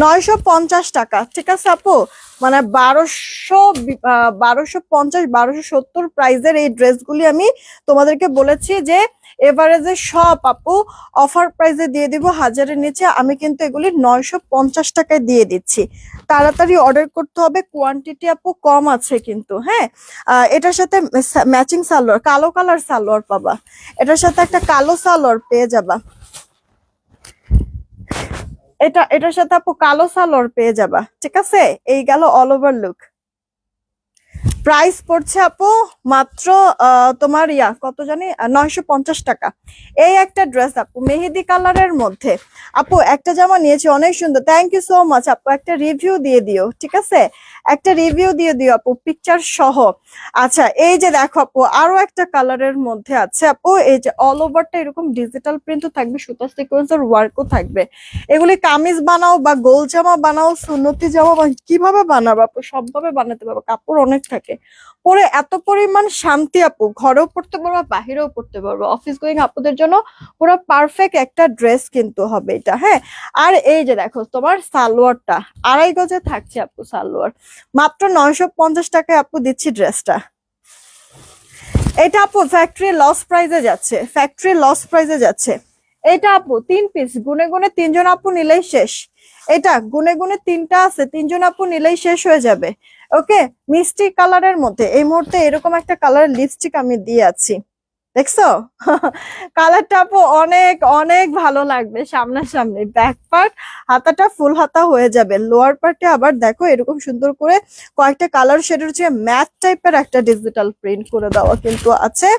950 টাকা, ঠিক আছে আপু। মানে 1250 1270 প্রাইজের এই ড্রেসগুলি আমি তোমাদেরকে বলেছি যে এভারেজে সব আপু অফার প্রাইসে দিয়ে দিব, 1000-এর নিচে। আমি কিন্তু এগুলি 950 টাকায় দিয়ে দিচ্ছি, তাড়াতাড়ি অর্ডার করতে হবে, কোয়ান্টিটি আপু কম আছে কিন্তু, হ্যাঁ। এটার সাথে ম্যাচিং সালোয়ার, কালো কালার সালোয়ার পাবা, এটার সাথে একটা কালো সালোয়ার পেয়ে যাবা। এটার সাথে আপু কালো সালোয়ার পেয়ে যাবা, ঠিক আছে। এই গেল অল ওভার লুক। প্রাইস পড়ছে আপু মাত্র তোমার কত জানি 950 টাকা। এই একটা ড্রেস আপু মেহেদি কালারের মধ্যে, আপু একটা জামা নিয়েছি অনেক সুন্দর, থ্যাংক ইউ সো মাচ আপু। একটা রিভিউ দিয়ে দিও, ঠিক আছে, একটা রিভিউ দিয়ে দিও আপু পিকচার সহ। আচ্ছা, এই যে দেখো আপু আরো একটা কালারের মধ্যে আছে আপু, এই যে অল ওভারটা এরকম ডিজিটাল প্রিন্টও থাকবে, সুতা সিকোয়েন্সের ওয়ার্কও থাকবে। এগুলি কামিজ বানাও বা গোল জামা বানাও, সুন্নতি জামা কিভাবে বানাবো আপু, সবভাবে বানাতে পারবো, কাপড় অনেক থাকে, পরে এত পরিমাণ শান্তি আপু, ঘরেও পড়তে পারবো বাহিরেও পড়তে পারবো, অফিস গোয়িং আপুদের জন্য পুরো পারফেক্ট একটা ড্রেস কিন্তু হবে এটা, হ্যাঁ। আর এই যে দেখো তোমার সালোয়ারটা 2.5 গজে থাকছে আপু, সালোয়ার মাত্র 950 টাকায় আপু দিচ্ছি ড্রেসটা। এটা আপু ফ্যাক্টরি লস প্রাইজে যাচ্ছে, ফ্যাক্টরি লস প্রাইজে যাচ্ছে। এটা আপু 3 পিস, গুনে গুনে 3জন আপু নিলেই শেষ। এটা গুনে গুনে 3টা আছে, 3জন আপু নিলেই শেষ হয়ে যাবে। ওকে, মিষ্টি কালারের মধ্যে এই মুহূর্তে এরকম একটা কালারের লিপস্টিক আমি দিয়ে আছি, দেখছো কালারটা আপু অনেক অনেক ভালো লাগবে সামনাসামনি। ব্যাক পার্ট হাতাটা ফুল হাতা হয়ে যাবে, লোয়ার পার্টে আবার দেখো এরকম সুন্দর করে কয়েকটা কালার শেডের হচ্ছে ম্যাট টাইপের একটা ডিজিটাল প্রিন্ট করে দেওয়া কিন্তু আছে।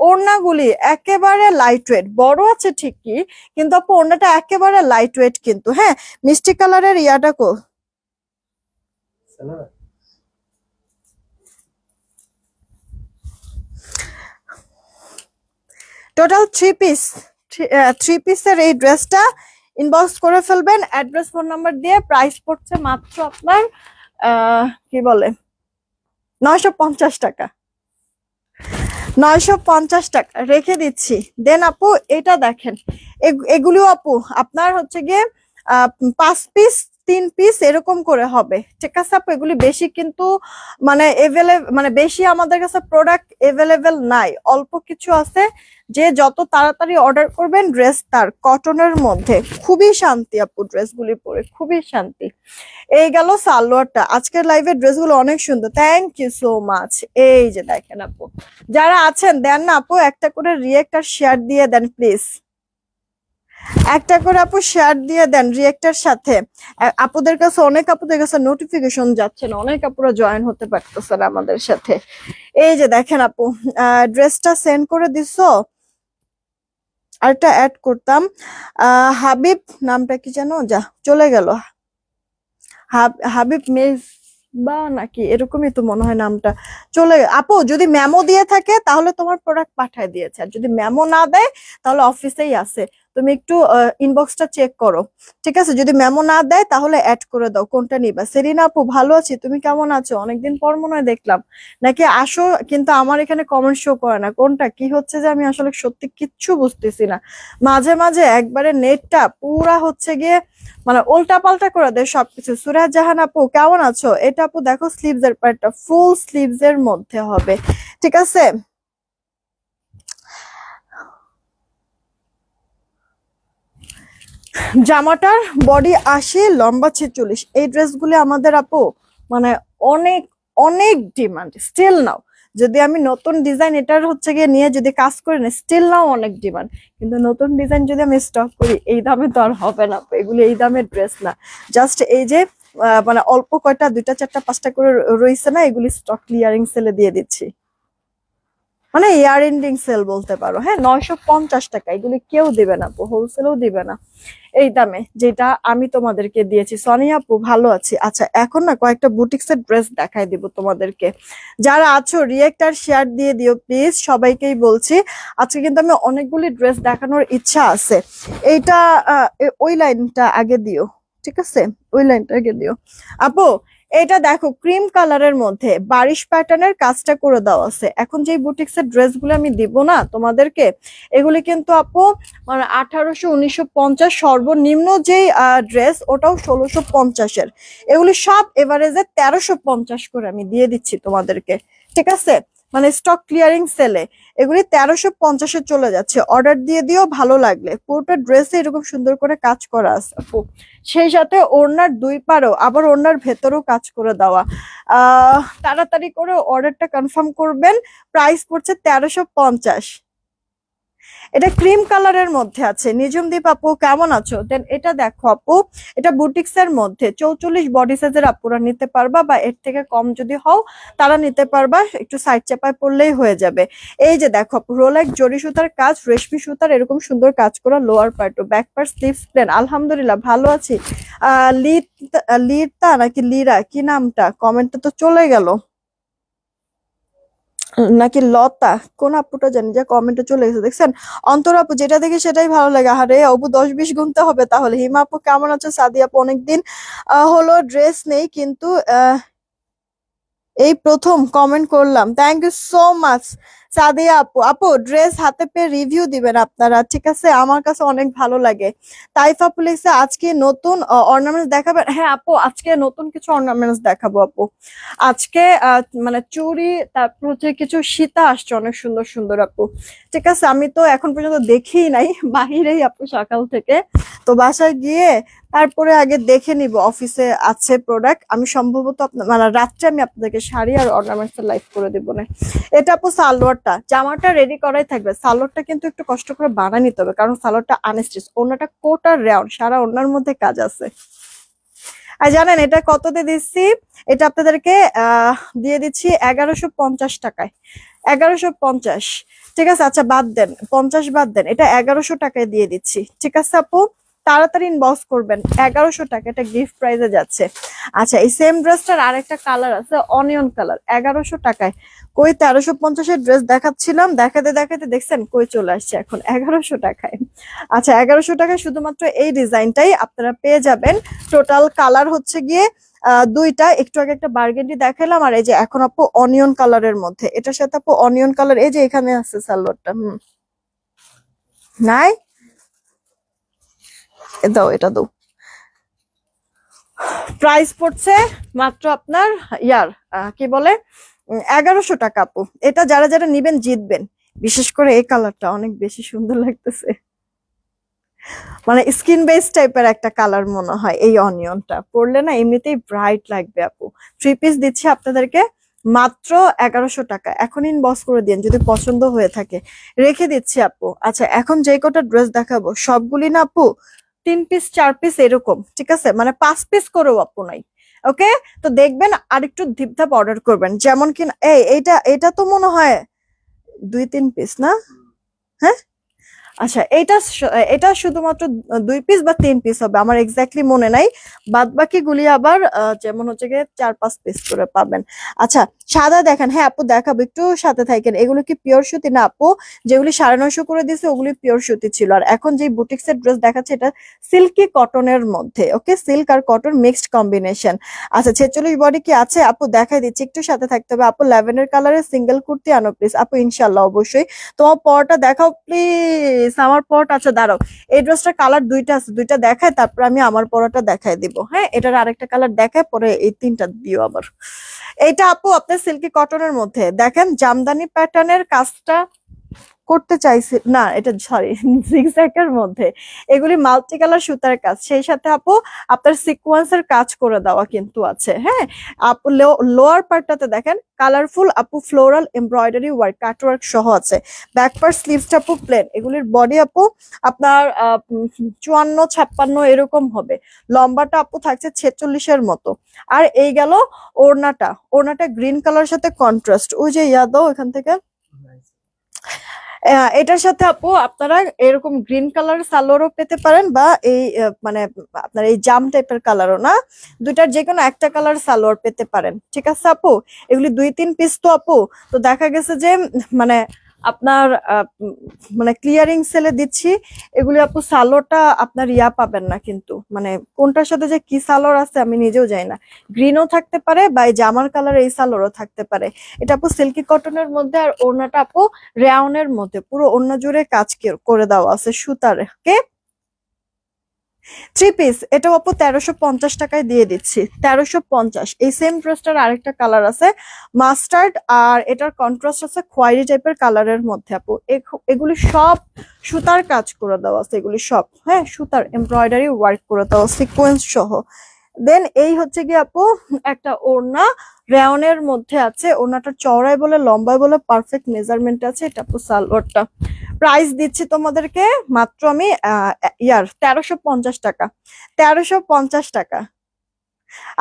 ওড়নাগুলি একেবারে লাইট ওয়েট, বড় আছে ঠিকই কিন্তু আপু ওড়নাটা একেবারে লাইট ওয়েট কিন্তু, হ্যাঁ। মিষ্টি কালারের ইয়াটা কো টোটাল 3 পিস, 3 পিসের এই ড্রেসটা ইনবক্স করে ফেলবেন অ্যাড্রেস ফোন নাম্বার দিয়ে। প্রাইস পড়ছে মাত্র আপনার কি বলে 950 টাকা, 950 টাকা রেখে দিচ্ছি। দেন আপু এটা দেখেন, এগুলিও আপু আপনার হচ্ছে গিয়ে 5 পিস 3 পিস এরকম করে হবে, ঠিক আছে আপু। এগুলি বেশি কিন্তু মানে মানে বেশি আমাদের কাছে প্রোডাক্ট এভেলেবেল নাই, অল্প কিছু আছে। যে যত তাড়াতাড়ি অর্ডার করবেন ড্রেস তার, কটনের মধ্যে খুবই শান্তি আপু, ড্রেসগুলি পরে খুবই শান্তি। এই গেল সালোয়ারটা। আজকের লাইভের ড্রেসগুলো অনেক সুন্দর, থ্যাংক ইউ সো মাচ। এই যে দেখেন আপু, যারা আছেন দেন না আপু একটা করে রিয়েক্ট আর শেয়ার দিয়ে দেন প্লিজ। একটা করে আপু শেয়ার দিয়ে দেন রিয়েক্টের সাথে। আপুদের কাছে অনেক আপুদের কাছে নোটিফিকেশন যাচ্ছে না, অনেক আপুরা জয়েন হতে পারতেছে না আমাদের সাথে। এই যে দেখেন আপু, ড্রেসটা সেন্ড করে দিছো, আরেকটা অ্যাড করতাম। হাবিব নামটা কি যেন, যা চলে গেল। হাবিব মেজবা নাকি এরকমই তো মনে হয় নামটা, চলে আপু যদি মেমো দিয়ে থাকে তাহলে তোমার প্রোডাক্ট পাঠায় দিয়েছে, আর যদি মেমো না দেয় তাহলে অফিসেই আছে, তুমি একটু ইনবক্সটা চেক করো। ঠিক আছে, যদি মেমো না দেয় তাহলে অ্যাড করে দাও কোনটা নিবা। সেরিনা আপু ভালো আছি, তুমি কেমন আছো? অনেকদিন পর মনে হয় দেখলাম, নাকি আসো কিন্তু আমার এখানে কমেন্ট শো করে না, কোনটা কি হচ্ছে যে আমি আসলে সত্যি কিচ্ছু বুঝতেছি না। মাঝে মাঝে একবারে নেটটা পুরা হচ্ছে গিয়ে মানে উল্টা পাল্টা করে দেয় সবকিছু। সুরাজ জাহান আপু কেমন আছো? এটা আপু দেখো স্লিভস এর পার্টটা ফুল স্লিভস এর মধ্যে হবে, ঠিক আছে। জামাটার বডি 80, লম্বা 46। এই ড্রেসগুলি আমাদের আপু মানে অনেক অনেক ডিমান্ড স্টিল নাও। যদি আমি নতুন ডিজাইন এটার হচ্ছে গিয়ে নিয়ে যদি কাজ করে না, স্টিল নাও অনেক ডিমান্ড। কিন্তু নতুন ডিজাইন যদি আমি স্টক করি এই দামে তো আর হবে না আপু, এগুলি এই দামের ড্রেস না। জাস্ট এই যে মানে অল্প কয়টা 2টা 4টা 5টা করে রয়েছে না, এগুলি স্টক ক্লিয়ারিং সেলে দিয়ে দিচ্ছি, মানে ইয়ার এন্ডিং সেল বলতে পারো। হ্যাঁ, 950 টাকা, এগুলি কেউ দিবে না আপু, হোলসেলও দিবে না এই দামে যেটা আমি তোমাদেরকে দিয়েছি। সোনিয়া আপু ভালো আছি। আচ্ছা এখন না কয়েকটা বুটিক্স এর ড্রেস দেখাই দিব তোমাদেরকে। যারা আছো রিয়েক্ট আর শেয়ার দিয়ে দিও প্লিজ, সবাইকেই বলছি। আজকে কিন্তু আমি অনেকগুলি ড্রেস দেখানোর ইচ্ছা আছে। এইটা ওই লাইনটা আগে দিও, ঠিক আছে, ওই লাইনটা আগে দিও আপু। এটা দেখো ক্রিম কালারের মধ্যে বারিশ প্যাটার্নের কাজটা করে দেওয়া আছে। এখন যে বুটিক্স এর ড্রেস গুলো আমি দিব না তোমাদেরকে, এগুলি কিন্তু আপু মানে 1800 1950, সর্বনিম্ন যে ড্রেস ওটাও 1650-এর। এগুলি সব এভারেজে 1350 করে আমি দিয়ে দিচ্ছি তোমাদেরকে, ঠিক আছে। মানে স্টক ক্লিয়ারিং সেলে এগুলি 1350-এ চলে যাচ্ছে। অর্ডার দিয়ে দিও ভালো লাগলে। পুরোটা ড্রেসে এরকম সুন্দর করে কাজ করা আছে আপু, সেই সাথে ওড়নার দুই পারেও আবার ওড়নার ভেতরেও কাজ করে দেওয়া। তাড়াতাড়ি করে অর্ডারটা কনফার্ম করবেন। প্রাইস পড়ছে 1350। এটা ক্রিম কালারের মধ্যে আছে। নিজুমদীপ আপু কেমন আছো? দেন এটা দেখো আপু, এটা বুটিক্স এর মধ্যে 44 বডি সাইজের আপুরা নিতে পারবা, বা এর থেকে কম যদি হও তারা নিতে পারবা, একটু সাইড চাপায় পড়লেই হয়ে যাবে। এই যে দেখো আপু, রোলেক জরি সুতার কাজ, রেশমি সুতার এরকম সুন্দর কাজ করা লোয়ার পার্ট ও ব্যাক পার্ট স্লিভস প্লেন। আলহামদুলিল্লাহ ভালো আছি। লিরতা নাকি লিরা, কি নামটা? কমেন্টটা তো চলে গেল, নাকি লতা, কোন আপুটা জানি যে কমেন্টে চলে গেছে দেখছেন। অন্তর আপু যেটা দেখি সেটাই ভালো লাগে। আরে অপু 10-20 গুনতে হবে তাহলে। হিমা আপু কেমন আছো? সাদি আপু অনেকদিন হলো ড্রেস নেই কিন্তু এই প্রথম কমেন্ট করলাম, thank you so much. Sadia আপু, আপু ড্রেস হাতে পেয়ে রিভিউ দিবেন আপনারা, ঠিক আছে, আমার কাছে অনেক ভালো লাগে। তাইফ আপু লিখছে আজকে নতুন অর্নামেন্টস দেখাবেন। হ্যাঁ আপু, আজকে নতুন কিছু অর্নামেন্টস দেখাবো আপু। আজকে মানে চুড়ি, তারপর হচ্ছে কিছু সীতা আসছে অনেক সুন্দর সুন্দর আপু, ঠিক আছে। আমি তো এখন পর্যন্ত দেখিই নাই, বাহিরেই আপু সকাল থেকে। তো বাসায় গিয়ে তারপরে আগে দেখে নিব অফিসে আছে প্রোডাক্ট। আমি সম্ভবত মানে রাত্রে আমি আপনাদেরকে শাড়ি আর অর্নামেন্টস লাইভ করে দেবো না। এটা আপু সালোয়ারটা, জামাটা রেডি করাই থাকবে। সালোয়ারটা কিন্তু একটু কষ্ট করে বানিয়ে নিতে হবে, কারণ সালোয়ারটা আনস্টিচ, ওনাটা কোট আর রাউন্ড, সারা ওনার মধ্যে কাজ আছে। আর জানেন এটা কততে দিচ্ছি? এটা আপনাদেরকে দিয়ে দিচ্ছি 1150 টাকায়। 1150, ঠিক আছে। আচ্ছা বাদ দেন, 50 বাদ দেন, এটা 1100 টাকায় দিয়ে দিচ্ছি, ঠিক আছে আপু। তাড়াতাড়ি ইনবক্স করবেন, 1100 টাকা, এটা গিফট প্রাইজে যাচ্ছে। আচ্ছা এই সেম ড্রেসটার আরেকটা কালার আছে, অনিয়ন কালার, 1100 টাকায়। কই 1350-এর ড্রেস দেখাচ্ছিলাম, দেখাতে দেখাতে দেখছেন কই চলে আসছে এখন 1100 টাকায়। আচ্ছা 1100 টাকায় শুধুমাত্র এই ডিজাইনটাই আপনারা পেয়ে যাবেন। টোটাল কালার হচ্ছে গিয়ে দুইটা, একটু আগে একটা বার্গেন্ডি দেখালাম, আর এই যে এখন আপু অনিয়ন কালারের মধ্যে, এটার সাথে আপু অনিয়ন কালার, এই যে এখানে আছে সালোয়ারটা, নাই দাও, এটা দাও। প্রাইস পড়ছে মাত্র আপনার ইয়ার কি বলে 1100 টাকা আপু। এটা যারা যারা নিবেন জিতবেন, বিশেষ করে এই কালারটা অনেক বেশি সুন্দর লাগতেছে, মানে স্কিন বেস টাইপের একটা কালার মনে হয়। এই অনিয়নটা পরলে না এমনিতেই ব্রাইট লাগবে আপু। 3 পিস দিচ্ছি আপনাদেরকে মাত্র 1100 টাকা। এখন ইনবক্স করে দিন যদি পছন্দ হয়ে থাকে, রেখে দিচ্ছি আপু। আচ্ছা এখন যে কটা ড্রেস দেখাবো সবগুলি না আপু 3 পিস 4 পিস এরকম, ঠিক আছে, মানে 5 পিস করেও আপু নাই। ওকে, তো দেখবেন আর একটু ধিপধাপ অর্ডার করবেন, যেমন কি এইটা এটা তো মনে হয় 2-3 পিস না? হ্যাঁ, আচ্ছা এটা শুধুমাত্র 2 পিস বা 3 পিস হবে, আমার এক্স্যাক্টলি মনে নাই। বাদ বাকি গুলি আবার যেমন হচ্ছে গিয়ে 4-5 পিস করে পাবেন। আচ্ছা সাদা দেখেন, হ্যাঁ আপু দেখাবো, একটু সাথে থাকেন। এগুলো কি পিওর সুতি না আপু? যেগুলি 950 করে দিছে ওগুলি পিওর সুতি ছিল, আর এখন যে বুটিক্স এর ড্রেস দেখাচ্ছে এটা সিল্কি কটনের মধ্যে। ওকে, সিল্ক আর কটন মিক্সড কম্বিনেশন। আচ্ছা 46 বডি কি আছে আপু? দেখাই দিচ্ছি, একটু সাথে থাকতে হবে আপু। ল্যাভেন্ডার কালারের সিঙ্গেল কুর্তি আনো প্লিজ আপু, ইনশাল্লাহ অবশ্যই। তোমার পরটা দেখাও প্লিজ, আমার পরটা। আচ্ছা দাঁড়াও, এই ড্রেসটার কালার দুইটা আছে, দুইটা দেখায় তারপর আমি আমার পরটা দেখাই দিব। হ্যাঁ, এটার আরেকটা কালার দেখায় পরে এই তিনটা দিও আবার। এইটা আপু আপনার সিল্কি কটনের মধ্যে দেখেন জামদানি প্যাটার্নের কাজটা করতে চাইছি না, এটা সরি জিগজ্যাগের মধ্যে এগুলি মাল্টি কালার সুতার কাজ, সেই সাথে আপু আপনার সিকোয়েন্সের কাজ করে দেওয়া কিন্তু আছে। হ্যাঁ আপু লোয়ার পার্টটাতে দেখেন কালারফুল আপু ফ্লোরাল এমব্রয়ডারি ওয়ার্ক কাটওয়ার্ক সহ আছে। ব্যাক পার্ট স্লিভসটা আপু প্লেন, এগুলির বডি আপু আপনার 54-56 এরকম হবে। লম্বাটা আপু থাকছে 46-এর মতো। আর এই গেল ওড়নাটা, ওড়নাটা গ্রিন কালার সাথে কন্ট্রাস্ট, ওই যে ইয়াদও এখান থেকে। এটার সাথে আপু আপনারা এরকম গ্রিন কালার সালোয়ারও পেতে পারেন, বা এই মানে আপনার এই জাম টাইপের কালারও না, দুইটার যে কোনো একটা কালার সালোয়ার পেতে পারেন। ঠিক আছে আপু, এগুলি 2-3 পিস তো আপু, তো দেখা গেছে যে মানে আপনার মানে ক্লিয়ারিং সেলে দিচ্ছি এগুলি আপু। সালোয়ারটা আপনার ইয়া পাবেন না কিন্তু, মানে কোনটার সাথে যে কি সালোয়ার আছে আমি নিজেও জানি না। গ্রিনও থাকতে পারে বা এই জামার কালার এই সালোয়ারও থাকতে পারে। এটা আপু সিল্কি কটনের মধ্যে, আর ওড়নাটা আপু রেওনের মধ্যে পুরো ওড়না জুড়ে কাজ করে দেওয়া আছে সুতার। কে 3 পিস, এটাও আপু 1350 টাকায় দিয়ে দিচ্ছি, 1350। এই সেম ড্রেসটার আরেকটা কালার আছে মাস্টার্ড, আর এটার কন্ট্রাস্ট আছে খয়েরি টাইপের কালারের মধ্যে আপু। এগুলি সব সুতার কাজ করে দেওয়া আছে, এগুলি সব হ্যাঁ সুতার এমব্রয়ডারি ওয়ার্ক করে দেওয়া সিকোয়েন্স সহ। দেন এই হচ্ছে কি আপু একটা ওড়না রেওনের মধ্যে আছে, ওড়নাটা চওড়ায় বলে লম্বায় বলে পারফেক্ট মেজারমেন্ট আছে। এটা আপু সালোয়ারটা। প্রাইস দিচ্ছি তোমাদেরকে মাত্র আমি 1350 টাকা, 1350 টাকা।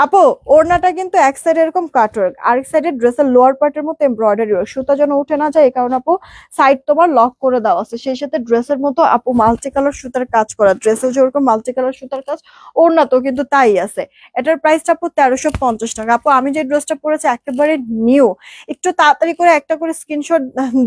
আপু ওড়নাটা কিন্তু এক সাইডে এরকম কাটওয়ার্ক, আরেক সাইডে ড্রেসের লোয়ার পার্টের মতো এমব্রয়ডারি, সুতা যেন উঠে না যায় এই কারণে আপু সাইড তোমার লক করে দেওয়া আছে। সেই সাথে ড্রেসের মতো আপু মাল্টি কালার সুতার কাজ করা, ড্রেসেও যেরকম মাল্টি কালার সুতার কাজ ওড়নাতেও কিন্তু তাই আছে। এটার প্রাইসটা আপু 1350 টাকা। আপু আমি যে ড্রেসটা পরেছি একেবারে নিউ, একটু তাড়াতাড়ি করে একটা করে স্ক্রিনশট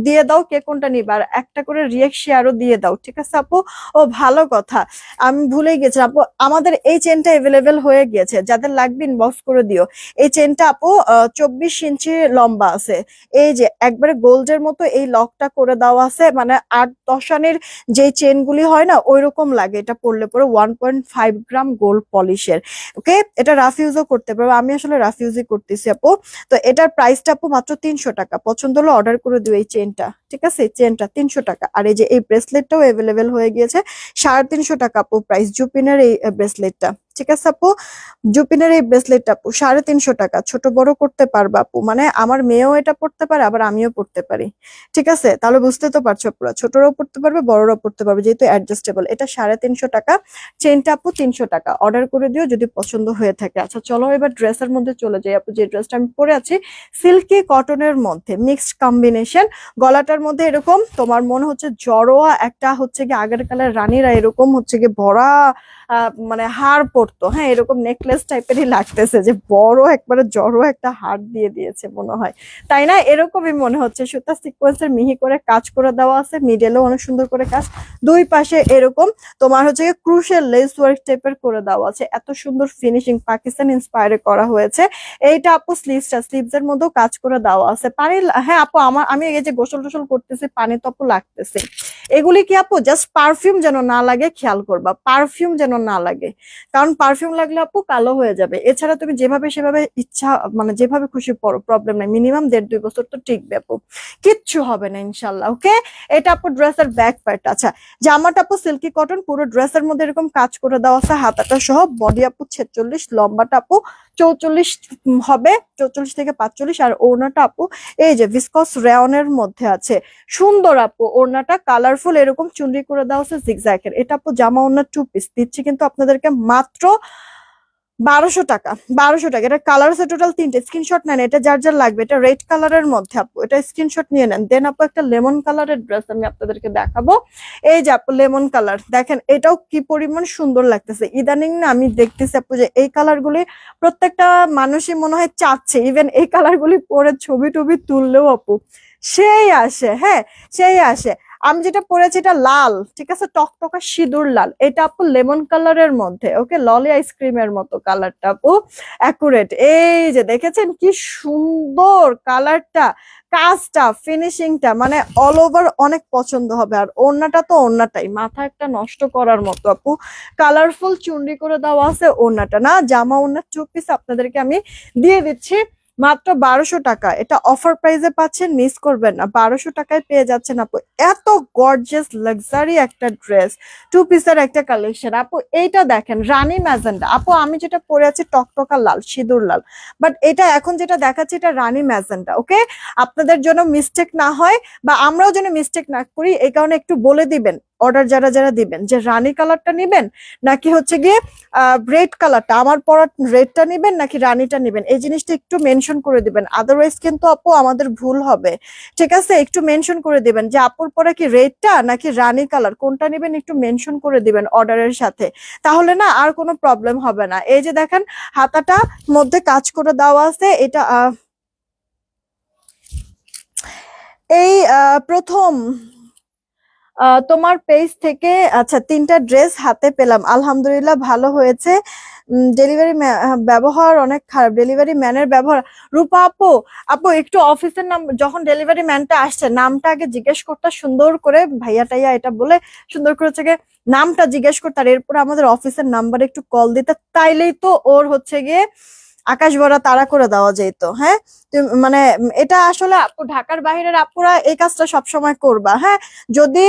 দিয়ে দাও কে কোনটা নিবে, আর একটা করে রিয়েক্ট শেয়ারও দিয়ে দাও, ঠিক আছে আপু? ও ভালো কথা, আমি ভুলে গেছি আপু, আমাদের এই চেনটা এভেলেবেল হয়ে গিয়েছে, যাদের লাগবে ইনবক্স করে দিও। এই চেনটা আপু 24 ইঞ্চি লম্বা আছে, এই যে একবারে গোল্ডের মতো এই লকটা করে দেওয়া আছে, মানে 8-10 আনের যে চেন গুলি হয় না ওই রকম লাগে এটা পরলে পরে। 1.5 গ্রাম গোল্ড পলিশের। ওকে, এটা রাফ ইউজও করতে পারবো, আমি আসলে রাফ ইউজই করতেছি আপু। তো এটার প্রাইসটা আপু মাত্র 300 টাকা, পছন্দ হলে অর্ডার করে দিও এই চেনটা, ঠিক আছে? এই চেনটা 300 টাকা। আর এই যে এই ব্রেসলেটটাও এভেলেবেল হয়ে গিয়েছে 350 টাকা আপু প্রাইস, জুপিনের এই ব্রেসলেটটা, ঠিক আছে আপু? জুপিনের এই ব্রেসলেটটা আপু 350 টাকা, ছোট বড় করতে পারবা আপু, মানে আমার মেয়েও এটা পড়তে পারে আবার আমিও পড়তে পারি, ঠিক আছে? তাহলে বুঝতে তো পারছো পুরো, ছোটরাও পড়তে পারবে বড়রাও পড়তে পারবে যেহেতু অ্যাডজাস্টেবল। এটা 350 টাকা, চেনটা আপু 300 টাকা, অর্ডার করে দিও যদি পছন্দ হয়ে থাকে। আচ্ছা চলো এবার ড্রেসের মধ্যে চলে যাই আপু। যে ড্রেসটা আমি পরে আছি সিল্কি কটনের মধ্যে মিক্সড কম্বিনেশন, গলাটার মধ্যে এরকম তোমার মনে হচ্ছে জড়োয়া একটা হচ্ছে কি আগের কালের রানীরা এরকম হচ্ছে কি ভরা মানে হার পরতো, হ্যাঁ এরকম নেকলেস টাইপেরই লাগতেছে, যে বড় একবারে জড়ো একটা হার দিয়ে দিয়েছে মনে হয়, তাই না? এরকমই মনে হচ্ছে। সুতা সিকোয়েন্সের মিহি করে কাজ করে দেওয়া আছে, মিডেলও অনেক সুন্দর করে কাজ, দুই পাশে এরকম তোমার হচ্ছে ক্রুশের লেস ওয়ার্ক টাইপের করে দেওয়া আছে, এত সুন্দর ফিনিশিং, পাকিস্তান ইন্সপায়ারে করা হয়েছে। এইটা আপু স্লিভস এর মধ্যেও কাজ করে দেওয়া আছে। পানি, হ্যাঁ আপু আমি এই যে গোসল টোসল করতেছি পানি তো আপু লাগতেছে। এগুলি কি আপু জাস্ট পারফিউম যেন না লাগে, খেয়াল করবা পারফিউম যেন না লাগে, কারণ পারফিউম লাগলে আপু কালো হয়ে যাবে। এছাড়া তুমি যেভাবে সেভাবে ইচ্ছা মানে যেভাবে খুশি পরো, প্রবলেম নাই, মিনিমাম 1.5-2 বছর তো টিকবে আপু, কিচ্ছু হবে না ইনশাল্লাহ। ওকে, এটা আপু ড্রেসের ব্যাক পার্ট। আচ্ছা জামাটা আপু সিল্কি কটন, পুরো ড্রেসের মধ্যে এরকম কাজ করে দেওয়া আছে হাতাটা সহ, বডি আপু 46, লম্বাটা আপু 44 হবে, 44 থেকে 45। আর ওড়নাটা আপু এই যে ভিসকস রেয়নের মধ্যে আছে, সুন্দর আপু ওড়নাটা, কালারফুল, এরকম চুনরি করে দেওয়া আছে জিগজ্যাগের। এটা আপু জামা ওড়না 2 পিস দিচ্ছি কিন্তু আপনাদেরকে মাত্র 1200 টাকা। 1200 টাকা। এটা কালার আছে টোটাল 3টে, স্ক্রিনশট নেন, এটা যার যার লাগবে। এটা রেড কালারের মধ্যে আপু, এটা স্ক্রিনশট নিয়ে নেন। দেন আপু একটা লেমন কালারের ড্রেস আমি আপনাদেরকে দেখাবো। এই যে আপু লেমন কালার দেখেন, এটাও কি পরিমাণ সুন্দর লাগতেছে। ইদানিং না আমি দেখতেছি আপু যে এই কালার গুলি প্রত্যেকটা মানুষই মনে হয় চাচ্ছে, ইভেন এই কালার গুলি পরে ছবি টবি তুললেও আপু সেই আসে, হ্যাঁ সেই আসে। আমি যেটা পরেছি এটা লাল, ঠিক আছে, টকটকা সিঁদুর লাল। এটা আপু লেমন কালারের মধ্যে, ওকে, ললি আইসক্রিমের মতো কালারটা আপু, অ্যাকুরেট। এই যে দেখেছেন কি সুন্দর কালারটা, কাজটা, ফিনিশিংটা, মানে অল ওভার অনেক পছন্দ হবে। আর ওড়নাটা তো ওড়নাটাই মাথা একটা নষ্ট করার মতো আপু, কালারফুল চুনরি করে দেওয়া আছে ওড়নাটা, না জামা ওড়না 2 পিস আপনাদেরকে আমি দিয়ে দিচ্ছি মাত্র 1200 টাকা। এটা অফার প্রাইসে পাচ্ছেন, মিস করবেন না। 1200 টাকায় পেয়ে যাচ্ছেন আপু এত গর্জিয়াস লাক্সারি একটা ড্রেস, 2 পিসের একটা কালেকশন। আপু এইটা দেখেন রানী ম্যাজেন্ডা, আপু আমি যেটা পরে আছি টকটকা লাল, সিঁদুর লাল, বাট এটা এখন যেটা দেখাচ্ছি এটা রানী ম্যাজেন্ডা, ওকে। আপনাদের জন্য মিস্টেক না হয় বা আমরাও যেন মিস্টেক না করি, এই কারণে একটু বলে দিবেন অর্ডার যারা যারা দিবেন যে রানী কালারটা নিবেন নাকি হচ্ছে গিয়ে রেড কালারটা, আমার পরা রেডটা নিবেন নাকি রানীটা নিবেন, এই জিনিসটা একটু মেনশন করে দিবেন। আদারওয়াইজ কিন্তু আপু আমাদের ভুল হবে, ঠিক আছে। একটু মেনশন করে দিবেন যে আপুর পরা কি রেডটা নাকি রানী কালার, কোনটা নিবেন একটু মেনশন করে দিবেন অর্ডারের সাথে, তাহলে না আর কোনো প্রবলেম হবে না। এই যে দেখেন হাতাটা মধ্যে কাজ করে দেওয়া আছে, এটা এই প্রথম তোমার পেজ থেকে আচ্ছা 3টা ড্রেস হাতে পেলাম, আলহামদুলিল্লাহ ভালো হয়েছে। ডেলিভারি ব্যবহার অনেক খারাপ, ডেলিভারি ম্যানের ব্যবহার। রূপা আপু, আপু একটু অফিসের নাম, যখন ডেলিভারি ম্যানটা আসছে নামটা আগে জিজ্ঞেস করতে সুন্দর করে, ভাইয়া টাইয়া এটা বলে সুন্দর করে হচ্ছে গিয়ে নামটা জিজ্ঞেস করতে, আর এরপর আমাদের অফিসের নাম্বারে একটু কল দিতে, তাইলেই তো ওর হচ্ছে গিয়ে আকাশ ভরা তাড়া করে দেওয়া যেত। হ্যাঁ, মানে এটা আসলে আপু ঢাকার বাইরের আপুরা এই কাজটা সবসময় করবা। হ্যাঁ, যদি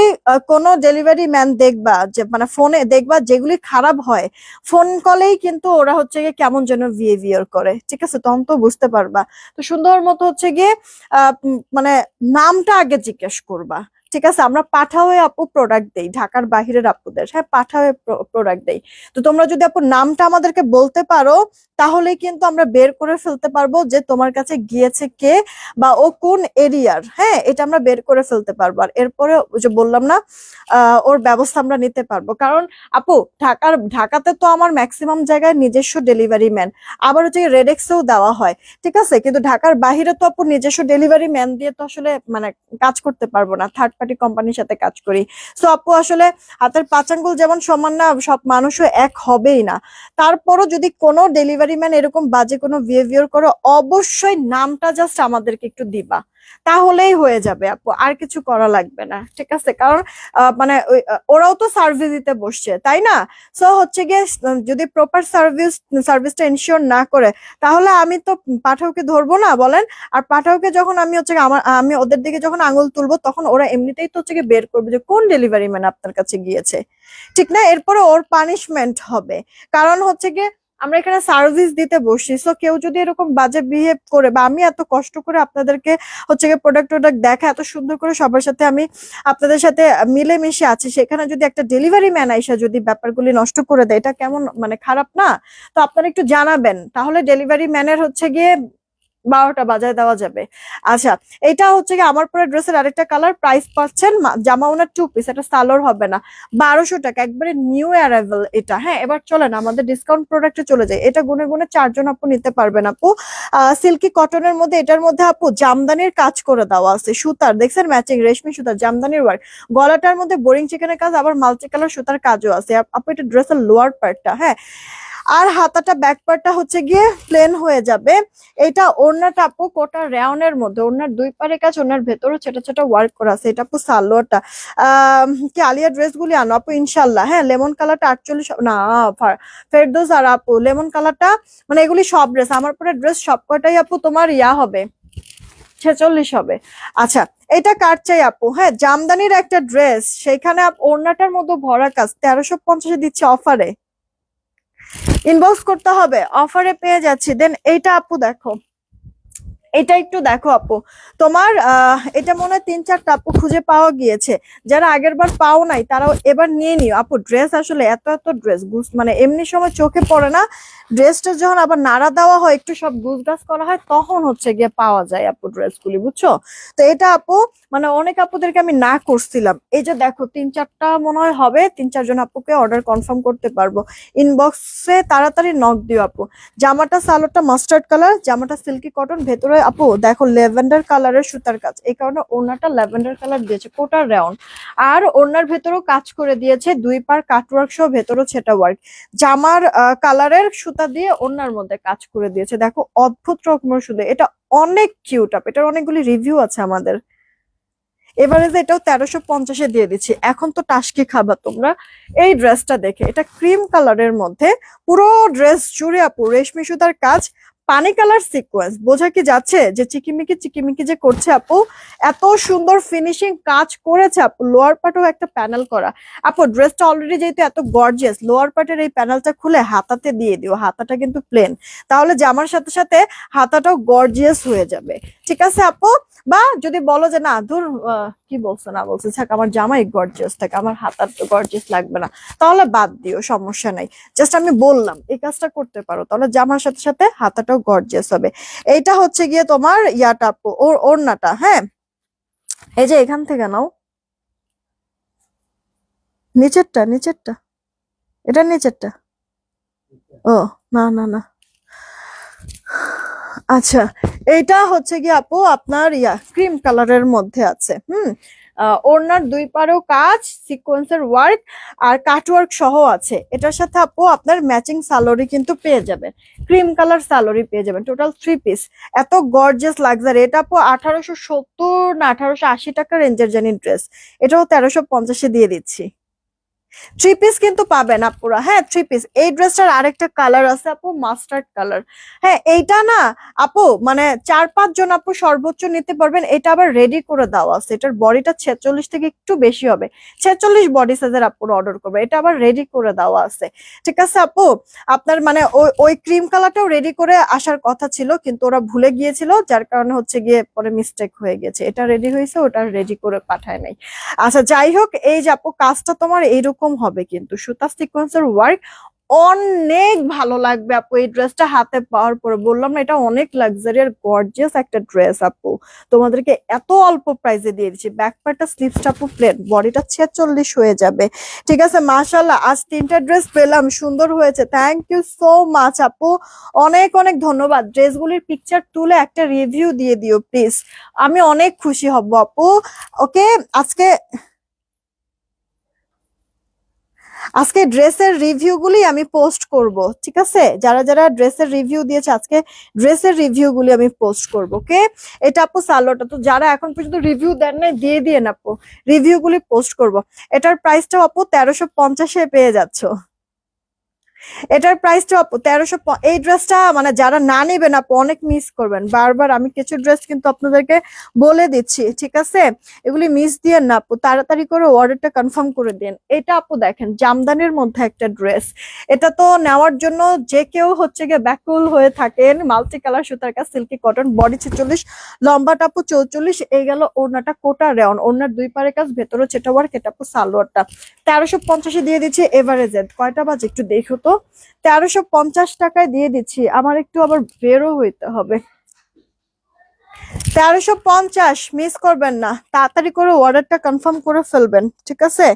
কোনো ডেলিভারি ম্যান দেখবা যে মানে ফোনে দেখবা যেগুলি খারাপ হয়, ফোন কলেই কিন্তু ওরা হচ্ছে গিয়ে কেমন যেন বিহেভিয়ার করে, ঠিক আছে, তখন তো বুঝতে পারবা। তো সুন্দর মতো হচ্ছে গিয়ে মানে নামটা আগে জিজ্ঞেস করবা, ঠিক আছে। আমরা পাঠাওয়ে আপু প্রোডাক্ট দেই ঢাকার বাহিরের আপুদের, হ্যাঁ পাঠাওয়ে প্রোডাক্ট দেই। তো তোমরা যদি আপু নামটা আমাদেরকে বলতে পারো তাহলে কিন্তু আমরা বের করে ফেলতে পারবো যে তোমার কাছে গিয়েছে কে বা ও কোন এরিয়ার, হ্যাঁ এটা আমরা বের করে ফেলতে পারবো। আর এরপরে ওই যে বললাম না ওর ব্যবস্থা আমরা নিতে পারবো। কারণ আপু ঢাকাতে তো আমার ম্যাক্সিমাম জায়গায় নিজস্ব ডেলিভারি ম্যান, আবার হচ্ছে রেডেক্সেও দেওয়া হয়, ঠিক আছে। কিন্তু ঢাকার বাহিরে তো আপু নিজস্ব ডেলিভারি ম্যান দিয়ে তো আসলে মানে কাজ করতে পারবো না, থার্ড পার্টি কোম্পানির সাথে কাজ করি। সো আপু আসলে হাতের 5 আঙ্গুল যেমন সমান না, সব মানুষও এক হবেই না। তারপরও যদি কোনো ডেলিভারি ম্যান এরকম বাজে কোনো বিহেভিয়ার করে, অবশ্যই নামটা জাস্ট আমাদেরকে একটু দিবা, তাহলেই হয়ে যাবে আপু, আর কিছু করা লাগবে না, ঠিক আছে। কারণ মানে ওরাও তো সার্ভিস দিতে বসছে, তাই না। সো হচ্ছে গিয়ে যদি প্রপার সার্ভিসটা এনশিওর না করে তাহলে আমি তো পাঠাওকে ধরবো না বলেন। আর পাঠাওকে যখন আমি হচ্ছে আমি ওদের দিকে যখন আঙুল তুলবো তখন ওরা এমনিতেই তো হচ্ছে গিয়ে বের করবে যে কোন ডেলিভারি ম্যান আপনার কাছে গিয়েছে, ঠিক না। এরপরে ওর পানিশমেন্ট হবে, কারণ হচ্ছে গিয়ে আমরা এখানে সার্ভিস দিতে বসছি। সো কেউ যদি এরকম বাজে বিহেভ করে, বা আমি এত কষ্ট করে আপনাদেরকে হচ্ছে গিয়ে প্রোডাক্ট দেখা এত সুন্দর করে সবার সাথে আমি আপনাদের সাথে মিলেমিশে আছি, সেখানে যদি একটা ডেলিভারি ম্যান আইসা যদি ব্যাপারগুলি নষ্ট করে দেয়, এটা কেমন মানে খারাপ না। তো আপনারা একটু জানাবেন, তাহলে ডেলিভারি ম্যানের হচ্ছে গিয়ে 12টা বাজায় দেওয়া যাবে। আচ্ছা, এটা হচ্ছে কি আমার পরে ড্রেসের আরেকটা কালার, প্রাইস পাচ্ছেন জামা ওনার 2 পিস, এটা সালোয়ার হবে না, 1200 টাকা, একবারে নিউ অ্যারাইভেল এটা। হ্যাঁ, এবার চলেন আমাদের ডিসকাউন্ট প্রোডাক্টে চলে যায়। এটা গুনে গুনে 4 জন আপু নিতে পারবেন আপু। সিল্কি কটনের মধ্যে, এটার মধ্যে আপু জামদানির কাজ করে দেওয়া আছে, সুতার দেখছেন ম্যাচিং রেশমি সুতার জামদানির ওয়ার্ক, গলাটার মধ্যে বোরিং চিকেনের কাজ, আবার মাল্টি কালার সুতার কাজও আছে আপু। এটা ড্রেসের লোয়ার পার্টটা, হ্যাঁ, আর হাতাটা ব্যাক পার্টটা হচ্ছে গিয়ে প্লেন হয়ে যাবে। এটা ওড়নাটা আপু কোটা রেয়নের মধ্যে, ওড়নার 2 পারে কাজ, ওড়নার ভেতরে ছোট ছোট ওয়ার্ক করা আছে। এটা আপু সালোয়ারটা কি আলিয়া ড্রেস গুলি আনো আপু ইনশাল্লাহ। হ্যাঁ, লেমন কালারটা 48 না, ফেরদৌস আর আপু লেমন কালারটা, মানে এগুলি সব ড্রেস আমার পরে ড্রেস সব কটাই আপু তোমার ইয়া হবে 46 হবে। আচ্ছা, এটা কার চাই আপু। হ্যাঁ, জামদানির একটা ড্রেস, সেখানে ওড়নাটার মধ্যে ভরা কাজ, 1350 দিচ্ছে অফারে। ইনবক্স করতে হবে, অফারে পেয়ে যাচ্ছি। দেন এইটা আপু দেখো, এটা একটু দেখো আপু, তোমার এটা মনে হয় 3-4টা আপু খুঁজে পাওয়া গিয়েছে। যারা আগের বার পাও নাই তারাও এবার নিয়ে নিও আপু। ড্রেস আসলে এত এত ড্রেস মানে এমনি সময় চোখে পড়ে না, ড্রেসটা যখন আবার নাড়া দেওয়া হয়, একটু সব গুজগাছ করা হয়, তখন হচ্ছে গিয়ে পাওয়া যায় আপু ড্রেসগুলি, বুঝছো? তো এটা আপু মানে অনেক আপুদেরকে আমি না করছিলাম, এই যে দেখো 3-4টা মনে হয় হবে, 3-4 জন আপুকে অর্ডার কনফার্ম করতে পারবো। ইনবক্সে তাড়াতাড়ি নক দিও আপু। জামাটা সালোয়ারটা মাস্টার্ড কালার, জামাটা সিল্কি কটন, ভেতরে আপু দেখো ল্যাভেন্ডার কালারের সুতার কাজ, এই কারণে ওড়নাটা ল্যাভেন্ডার কালার দিয়েছে, কোটার রাউন্ড। আর ওড়নার ভেতরেও কাজ করে দিয়েছে, 2 পার কাটওয়ার্ক সহ ভেতরেও ছেটা ওয়ার্ক। জামার কালারের সুতা দিয়ে ওড়নার মধ্যে কাজ করে দিয়েছে, দেখো অদ্ভুত রকমের সুতা, এটা অনেক কিউট আপ। এটার অনেকগুলি রিভিউ আছে আমাদের। এবারে যে এটাও 1350-এ দিয়ে দিচ্ছি। এখন তো টাসকি খাবা তোমরা এই ড্রেসটা দেখে। এটা ক্রিম কালারের মধ্যে, পুরো ড্রেস জুড়ে আপু রেশমি সুতার কাজ, পানি কালার সিকোয়েন্স। বোঝা কি যাচ্ছে যে চিকিমিকি চিকিমিকি যে করছে আপু, এত সুন্দর ফিনিশিং কাজ করেছে আপু। লোয়ার পার্টেও একটা প্যানেল করা আপু। ড্রেসটা অলরেডি যেহেতু এত গর্জিয়াস, লোয়ার পার্টের এই প্যানেলটা খুলে হাতাতে দিয়ে দিও। হাতাটা কিন্তু প্লেন, তাহলে জামার সাথে সাথে হাতাটাও গর্জিয়াস হয়ে যাবে। ঠিক আছে আপু? বা যদি বলো যে না ধুর কি বলছো না বলছো, থাক আমার জামাই গর্জিয়াস থাকে, আমার হাতার তো গর্জিয়াস লাগবে না, তাহলে বাদ দিও, সমস্যা নাই। জাস্ট আমি বললাম এই কাজটা করতে পারো, তাহলে জামার সাথে সাথে হাতাটাও গর্জিয়াস হবে। এইটা হচ্ছে গিয়ে তোমার ইয়াটা আপু, ওড়নাটা। হ্যাঁ, এই যে এখান থেকে নাও, নিচেরটা নিচেরটা, এটা নিচেরটা। ও না না না, আচ্ছা। এইটা হচ্ছে কি আপু আপনার ক্রিম কালারের মধ্যে আছে। ওড়নার 2 পারেও কাজ, সিকোয়েন্সের ওয়ার্ক আর কাটওয়ার্ক সহ আছে। এটার সাথে আপু আপনার ম্যাচিং সালোয়ারি কিন্তু পেয়ে যাবেন, ক্রিম কালার সালোয়ারি পেয়ে যাবেন, টোটাল 3 পিস। এত গর্জিয়াস লাক্সারি। এটা আপু 1870 না 1880 টাকা রেঞ্জের জানি ড্রেস, এটাও 1350-এ দিয়ে দিচ্ছি। 3 পিস কিন্তু পাবেন আপুরা। হ্যাঁ 3 পিস। এই ড্রেসটার আরেকটা কালার আছে আপু, মাস্টার্ড কালার। হ্যাঁ এইটা না আপু মানে 4-5 জন আপু সর্বোচ্চ নিতে পারবেন। এটা আবার রেডি করে দেওয়া আছে, এটার বডিটা 46 থেকে একটু বেশি হবে, 46 বডি সাইজের আপুরা অর্ডার করবে। এটা আবার রেডি করে দেওয়া আছে। ঠিক আছে আপু? আপনার মানে ওই ক্রিম কালারটাও রেডি করে আসার কথা ছিল, কিন্তু ওরা ভুলে গিয়েছিল, যার কারণে হচ্ছে গিয়ে পরে মিস্টেক হয়ে গেছে। এটা রেডি হয়েছে, ওটা রেডি করে পাঠায় নাই। আচ্ছা যাই হোক, এই যে আপু কাজটা তোমার এইরকম হবে, কিন্তু সুতা সিকোয়েন্সের ওয়ার্ক অনেক ভালো লাগবে আপু এই ড্রেসটা হাতে পাওয়ার পরে। বললাম না এটা অনেক লাক্সারি আর গর্জিয়াস একটা ড্রেস আপু, তোমাদেরকে এত অল্প প্রাইসে দিয়ে দিচ্ছি। ব্যাক পার্টটা স্লিভসটা আপু প্লেন, বডিটা 46 হয়ে যাবে। ঠিক আছে, মাশাআল্লাহ আজ 3টা ড্রেস পেলাম, সুন্দর হয়েছে। থ্যাংক ইউ সো মাচ আপু, অনেক অনেক ধন্যবাদ। ড্রেসগুলির পিকচার তুলে একটা রিভিউ দিয়ে দিও প্লিজ, আমি অনেক খুশি হব আপু। ওকে, আজকে আজকে ড্রেসের রিভিউ গুলি আমি পোস্ট করব। ঠিক আছে, যারা যারা ড্রেসের রিভিউ দিয়েছে আজকে ড্রেসের রিভিউ গুলি আমি পোস্ট করব। ওকে, এটা আপু সালোয়ারটা, তো যারা এখন পর্যন্ত রিভিউ দেন না দিয়ে দিয়ে না আপু, রিভিউ গুলি পোস্ট করব। এটার প্রাইসটাও আপু 1350-এ পেয়ে যাচ্ছ। এটার প্রাইসটা আপু 1300। এই ড্রেসটা মানে যারা না নেবেন আপু অনেক মিস করবেন। বারবার আমি কিছু ড্রেস কিন্তু আপনাদেরকে বলে দিচ্ছি, ঠিক আছে? এগুলি মিস দিয়ে না আপু, তাড়াতাড়ি করে অর্ডারটা কনফার্ম করে দিন। এটা আপু দেখেন জামদানির মধ্যে একটা ড্রেস, এটা তো নেওয়ার জন্য যে কেউ হচ্ছে গিয়ে ব্যাকুল হয়ে থাকেন। মাল্টি কালার সুতার কাজ, সিল্কি কটন, বডি 46, লম্বাটা আপু 44। এই গেল ওড়নাটা, কোটা রেওন, ওড়নার 2 পারের কাজ, ভেতরে ছেটা ওয়ার্ক। এটা আপু সালোয়ারটা 1350-এ দিয়ে দিচ্ছি। এভারেজে কয়টা বাজে একটু দেখো তো, 1350 টাকায় দিয়ে দিচ্ছি। আমার একটু আবার বেরো হইতে হবে। 1350 মিস করবেন না, তাড়াতাড়ি করে অর্ডারটা কনফার্ম করে ফেলবেন। ঠিক আছে,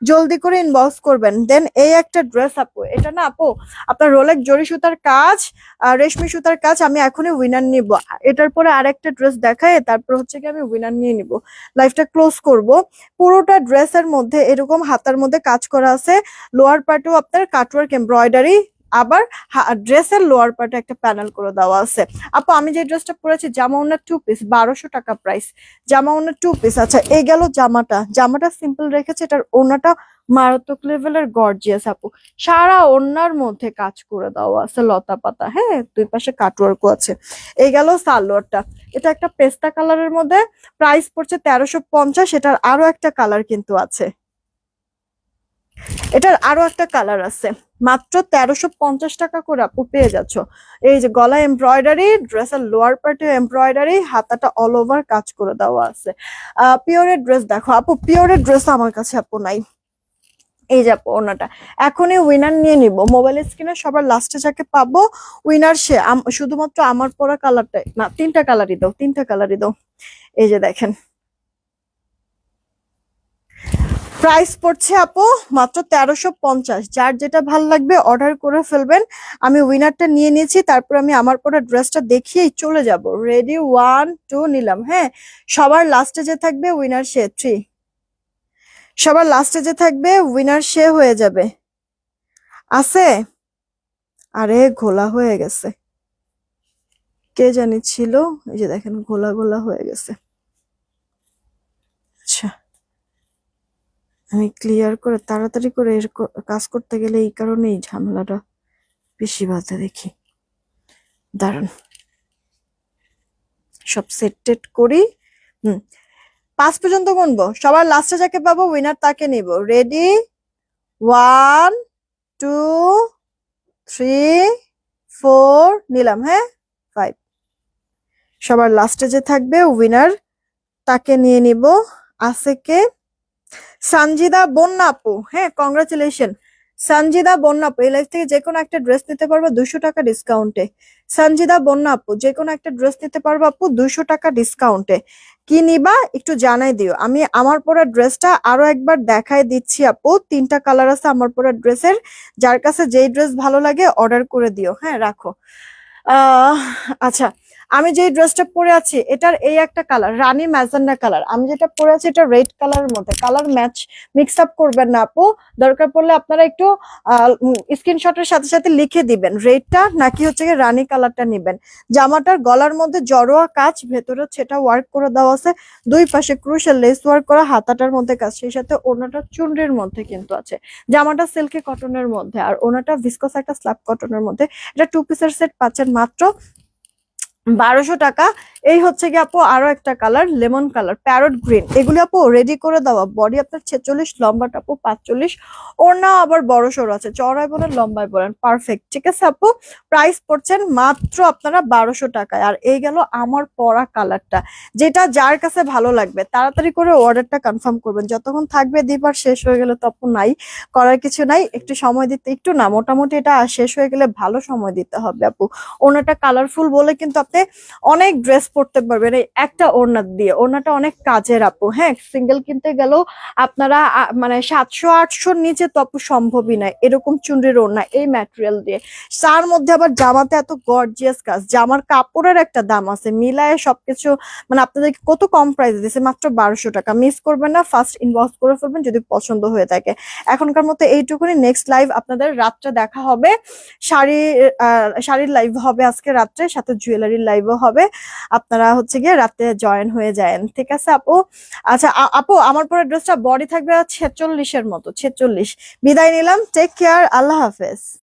জলদি করে ইনবক্স করবেন। দেন এই একটা ড্রেস আপু, এটা না আপু আপনার রোলেক জরি সুতার কাজ আর রেশমি সুতার কাজ। আমি এখনই উইনার নিব, এটার পরে আরেকটা ড্রেস দেখায় তারপর হচ্ছে কি আমি উইনার নিয়ে নিব, লাইফটা ক্লোজ করব। পুরোটা ড্রেসের মধ্যে এরকম হাতার মধ্যে কাজ করা আছে, লোয়ার পার্টেও আপনার কাটওয়ার্ক এমব্রয়ডারি, আবার ড্রেসের লোয়ার পার্টে একটা প্যানেল করে দেওয়া আছে। আপু আমি যে ড্রেসটা পরেছি জামা ওনার 2 পিস, 1200 টাকা প্রাইস, জামা ওনার 2 পিস। আচ্ছা এই গেল জামাটা, জামাটা সিম্পল রেখেছে, এটার ওনাটা মারাত্মক লেভেলের গর্জিয়াস আপু, সারা ওনার মধ্যে কাজ করে দেওয়া আছে লতা পাতা। হ্যাঁ 2 পাশে কাটওয়ার্কও আছে। এই গেল সালোয়ারটা, এটা একটা পেস্তা কালারের মধ্যে, প্রাইস পড়ছে 1350। এটার আরো একটা কালার কিন্তু আছে, এটার আরো একটা কালার আছে, মাত্র 1350 টাকা করে আপু পেয়ে যাচ্ছ। এই যে গলা এমব্রয়ডারি, ড্রেসের লোয়ার পার্টে এমব্রয়ডারি, হাতাটা অল ওভার কাজ করে দেওয়া আছে। পিওরের ড্রেস দেখো আপু, পিওরের ড্রেস আমার কাছে আপু নাই। এই যে আপু ওনাটা, এখনই উইনার নিয়ে নিব। মোবাইল স্ক্রিনে সবার লাস্টে যাকে পাবো উইনার সে। শুধুমাত্র আমার পরা কালারটাই না, তিনটা কালারই দাও, তিনটা কালারই দাও। এই যে দেখেন, প্রাইস পড়ছে আপু মাত্র 1350। যার যেটা ভাল লাগবে অর্ডার করে ফেলবেন। আমি উইনারটা নিয়ে নিয়েছি, তারপর আমি আমার পরা ড্রেসটা দেখিয়েই চলে যাব। রেডি, 1 2 নিলাম। হ্যাঁ, সবার লাস্টে যে থাকবে উইনার সে। 3, সবার লাস্টে যে থাকবে উইনার সে হয়ে যাবে। আছে? আরে ঘোলা হয়ে গেছে, কে জানি ছিল। এই যে দেখেন ঘোলা ঘোলা হয়ে গেছে। আচ্ছা, আমি ক্লিয়ার করে তাড়াতাড়ি করে কাজ করতে গেলে এই কারণে এই ঝামেলাটা বেশি বাধে দেখি। দাঁড়ান, সব সেট টেট করি। 5 পর্যন্ত গুনবো, সবার লাস্টে যাকে পাবো উইনার তাকে নিব। রেডি, 1 2 3 4 নিলাম। হ্যাঁ, 5। সবার লাস্টে যে থাকবে উইনার তাকে নিয়ে নিব। আছে কে? সঞ্জিদা বন্যা আপু। হ্যাঁ, কংগ্রাচুলেশন সঞ্জিদা বন্যা আপু। এই লাইফ থেকে যে কোনো একটা ড্রেস নিতে পারবো 200 টাকা ডিসকাউন্টে। সঞ্জিদা বন্যা আপু, যে কোনো একটা ড্রেস নিতে পারবো আপু 200 টাকা ডিসকাউন্টে। কি নিবা একটু জানাই দিও। আমি আমার পরা ড্রেসটা আরো একবার দেখাই দিচ্ছি আপু। 3টা কালার আছে আমার পরা ড্রেসের। যার কাছে যেই ড্রেস ভালো লাগে অর্ডার করে দিও। হ্যাঁ, রাখো। আহ আচ্ছা, আমি যে ড্রেসটা পরে আছি এটার এই একটা কালার, রানী ম্যাজেন্ডা কালার। আমি যেটা পরে আছি এটা রেড কালারের মধ্যে। কালার ম্যাচ মিক্স আপ করবেন না আপু, দরকার পড়লে আপনারা একটু স্ক্রিনশটের সাথে সাথে লিখে দিবেন রেডটা নাকি হচ্ছে গিয়ে রানী কালারটা নিবেন। জামাটার গলার মধ্যে জড়োয়া কাজ, ভেতরে সেটা ওয়ার্ক করে দেওয়া আছে, দুই পাশে ক্রুশাল লেস ওয়ার্ক করা, হাতাটার মধ্যে কাজ, সেই সাথে ওনাটা চুনরির মধ্যে কিন্তু আছে। জামাটা সিল্কি কটনের মধ্যে আর ওনাটা ভিসকস একটা স্ল্যাব কটনের মধ্যে। এটা 2 পিসের সেট পাচ্ছেন মাত্র 1200 টাকা। এই হচ্ছে কি আপু আরো একটা colour, lemon colour, parrot green. এগুলি আপু রেডি করে দেওয়া। বডি আপনার 46, লম্বাটা আপু 45, ওড়না আবার বড় সড়ো আছে, চড়াই বলেন লম্বায় বলেন পারফেক্ট। ঠিক আছে আপু, প্রাইস পড়ছেন মাত্র আপনারা 1200 টাকায়। আর এই গেল আমার পরা কালারটা, যেটা যার কাছে ভালো লাগবে তাড়াতাড়ি করে অর্ডারটা কনফার্ম করবেন। যতক্ষণ থাকবে দিবার, শেষ হয়ে গেলে তো আপু নাই, করার কিছু নাই। একটু সময় দিতে, একটু না মোটামুটি এটা শেষ হয়ে গেলে ভালো সময় দিতে হবে আপু। ওড়নাটা কালারফুল বলে কিন্তু আপনি অনেক ড্রেস পরতে পারবেন এই একটা ওড়না দিয়ে। ওড়নাটা অনেক কাজের আপু। হ্যাঁ, সিঙ্গেল কিনতে গেলেও আপনারা মানে 700-800 নিচে তো আপু সম্ভবই নয় এরকম চুনরির ওড়না এই ম্যাটেরিয়াল দিয়ে। তার মধ্যে আবার জামাতে এত গর্জিয়াস কাজ, জামার কাপড়ের একটা দাম আছে, মিলায় সবকিছু মানে আপনাদেরকে কত কম প্রাইস দিচ্ছে, মাত্র 1200 টাকা। মিস করবেন না, ফার্স্ট ইনবক্স করে ফেলবেন যদি পছন্দ হয়ে থাকে। এখনকার মতো এইটুকুনি, নেক্সট লাইভ আপনাদের রাত্রে দেখা হবে। শাড়ির লাইভ হবে আজকে রাত্রে, সাথে জুয়েলারির লাইভও হবে। আপনারা হচ্ছে গিয়ে রাতে জয়েন হয়ে যায়েন। ঠিক আছে আপু? আচ্ছা আপু, আমার পরে ড্রেসটা বডি থাকবে 46-এর মতো, 46। বিদায় নিলাম, টেক কেয়ার, আল্লাহ হাফেজ।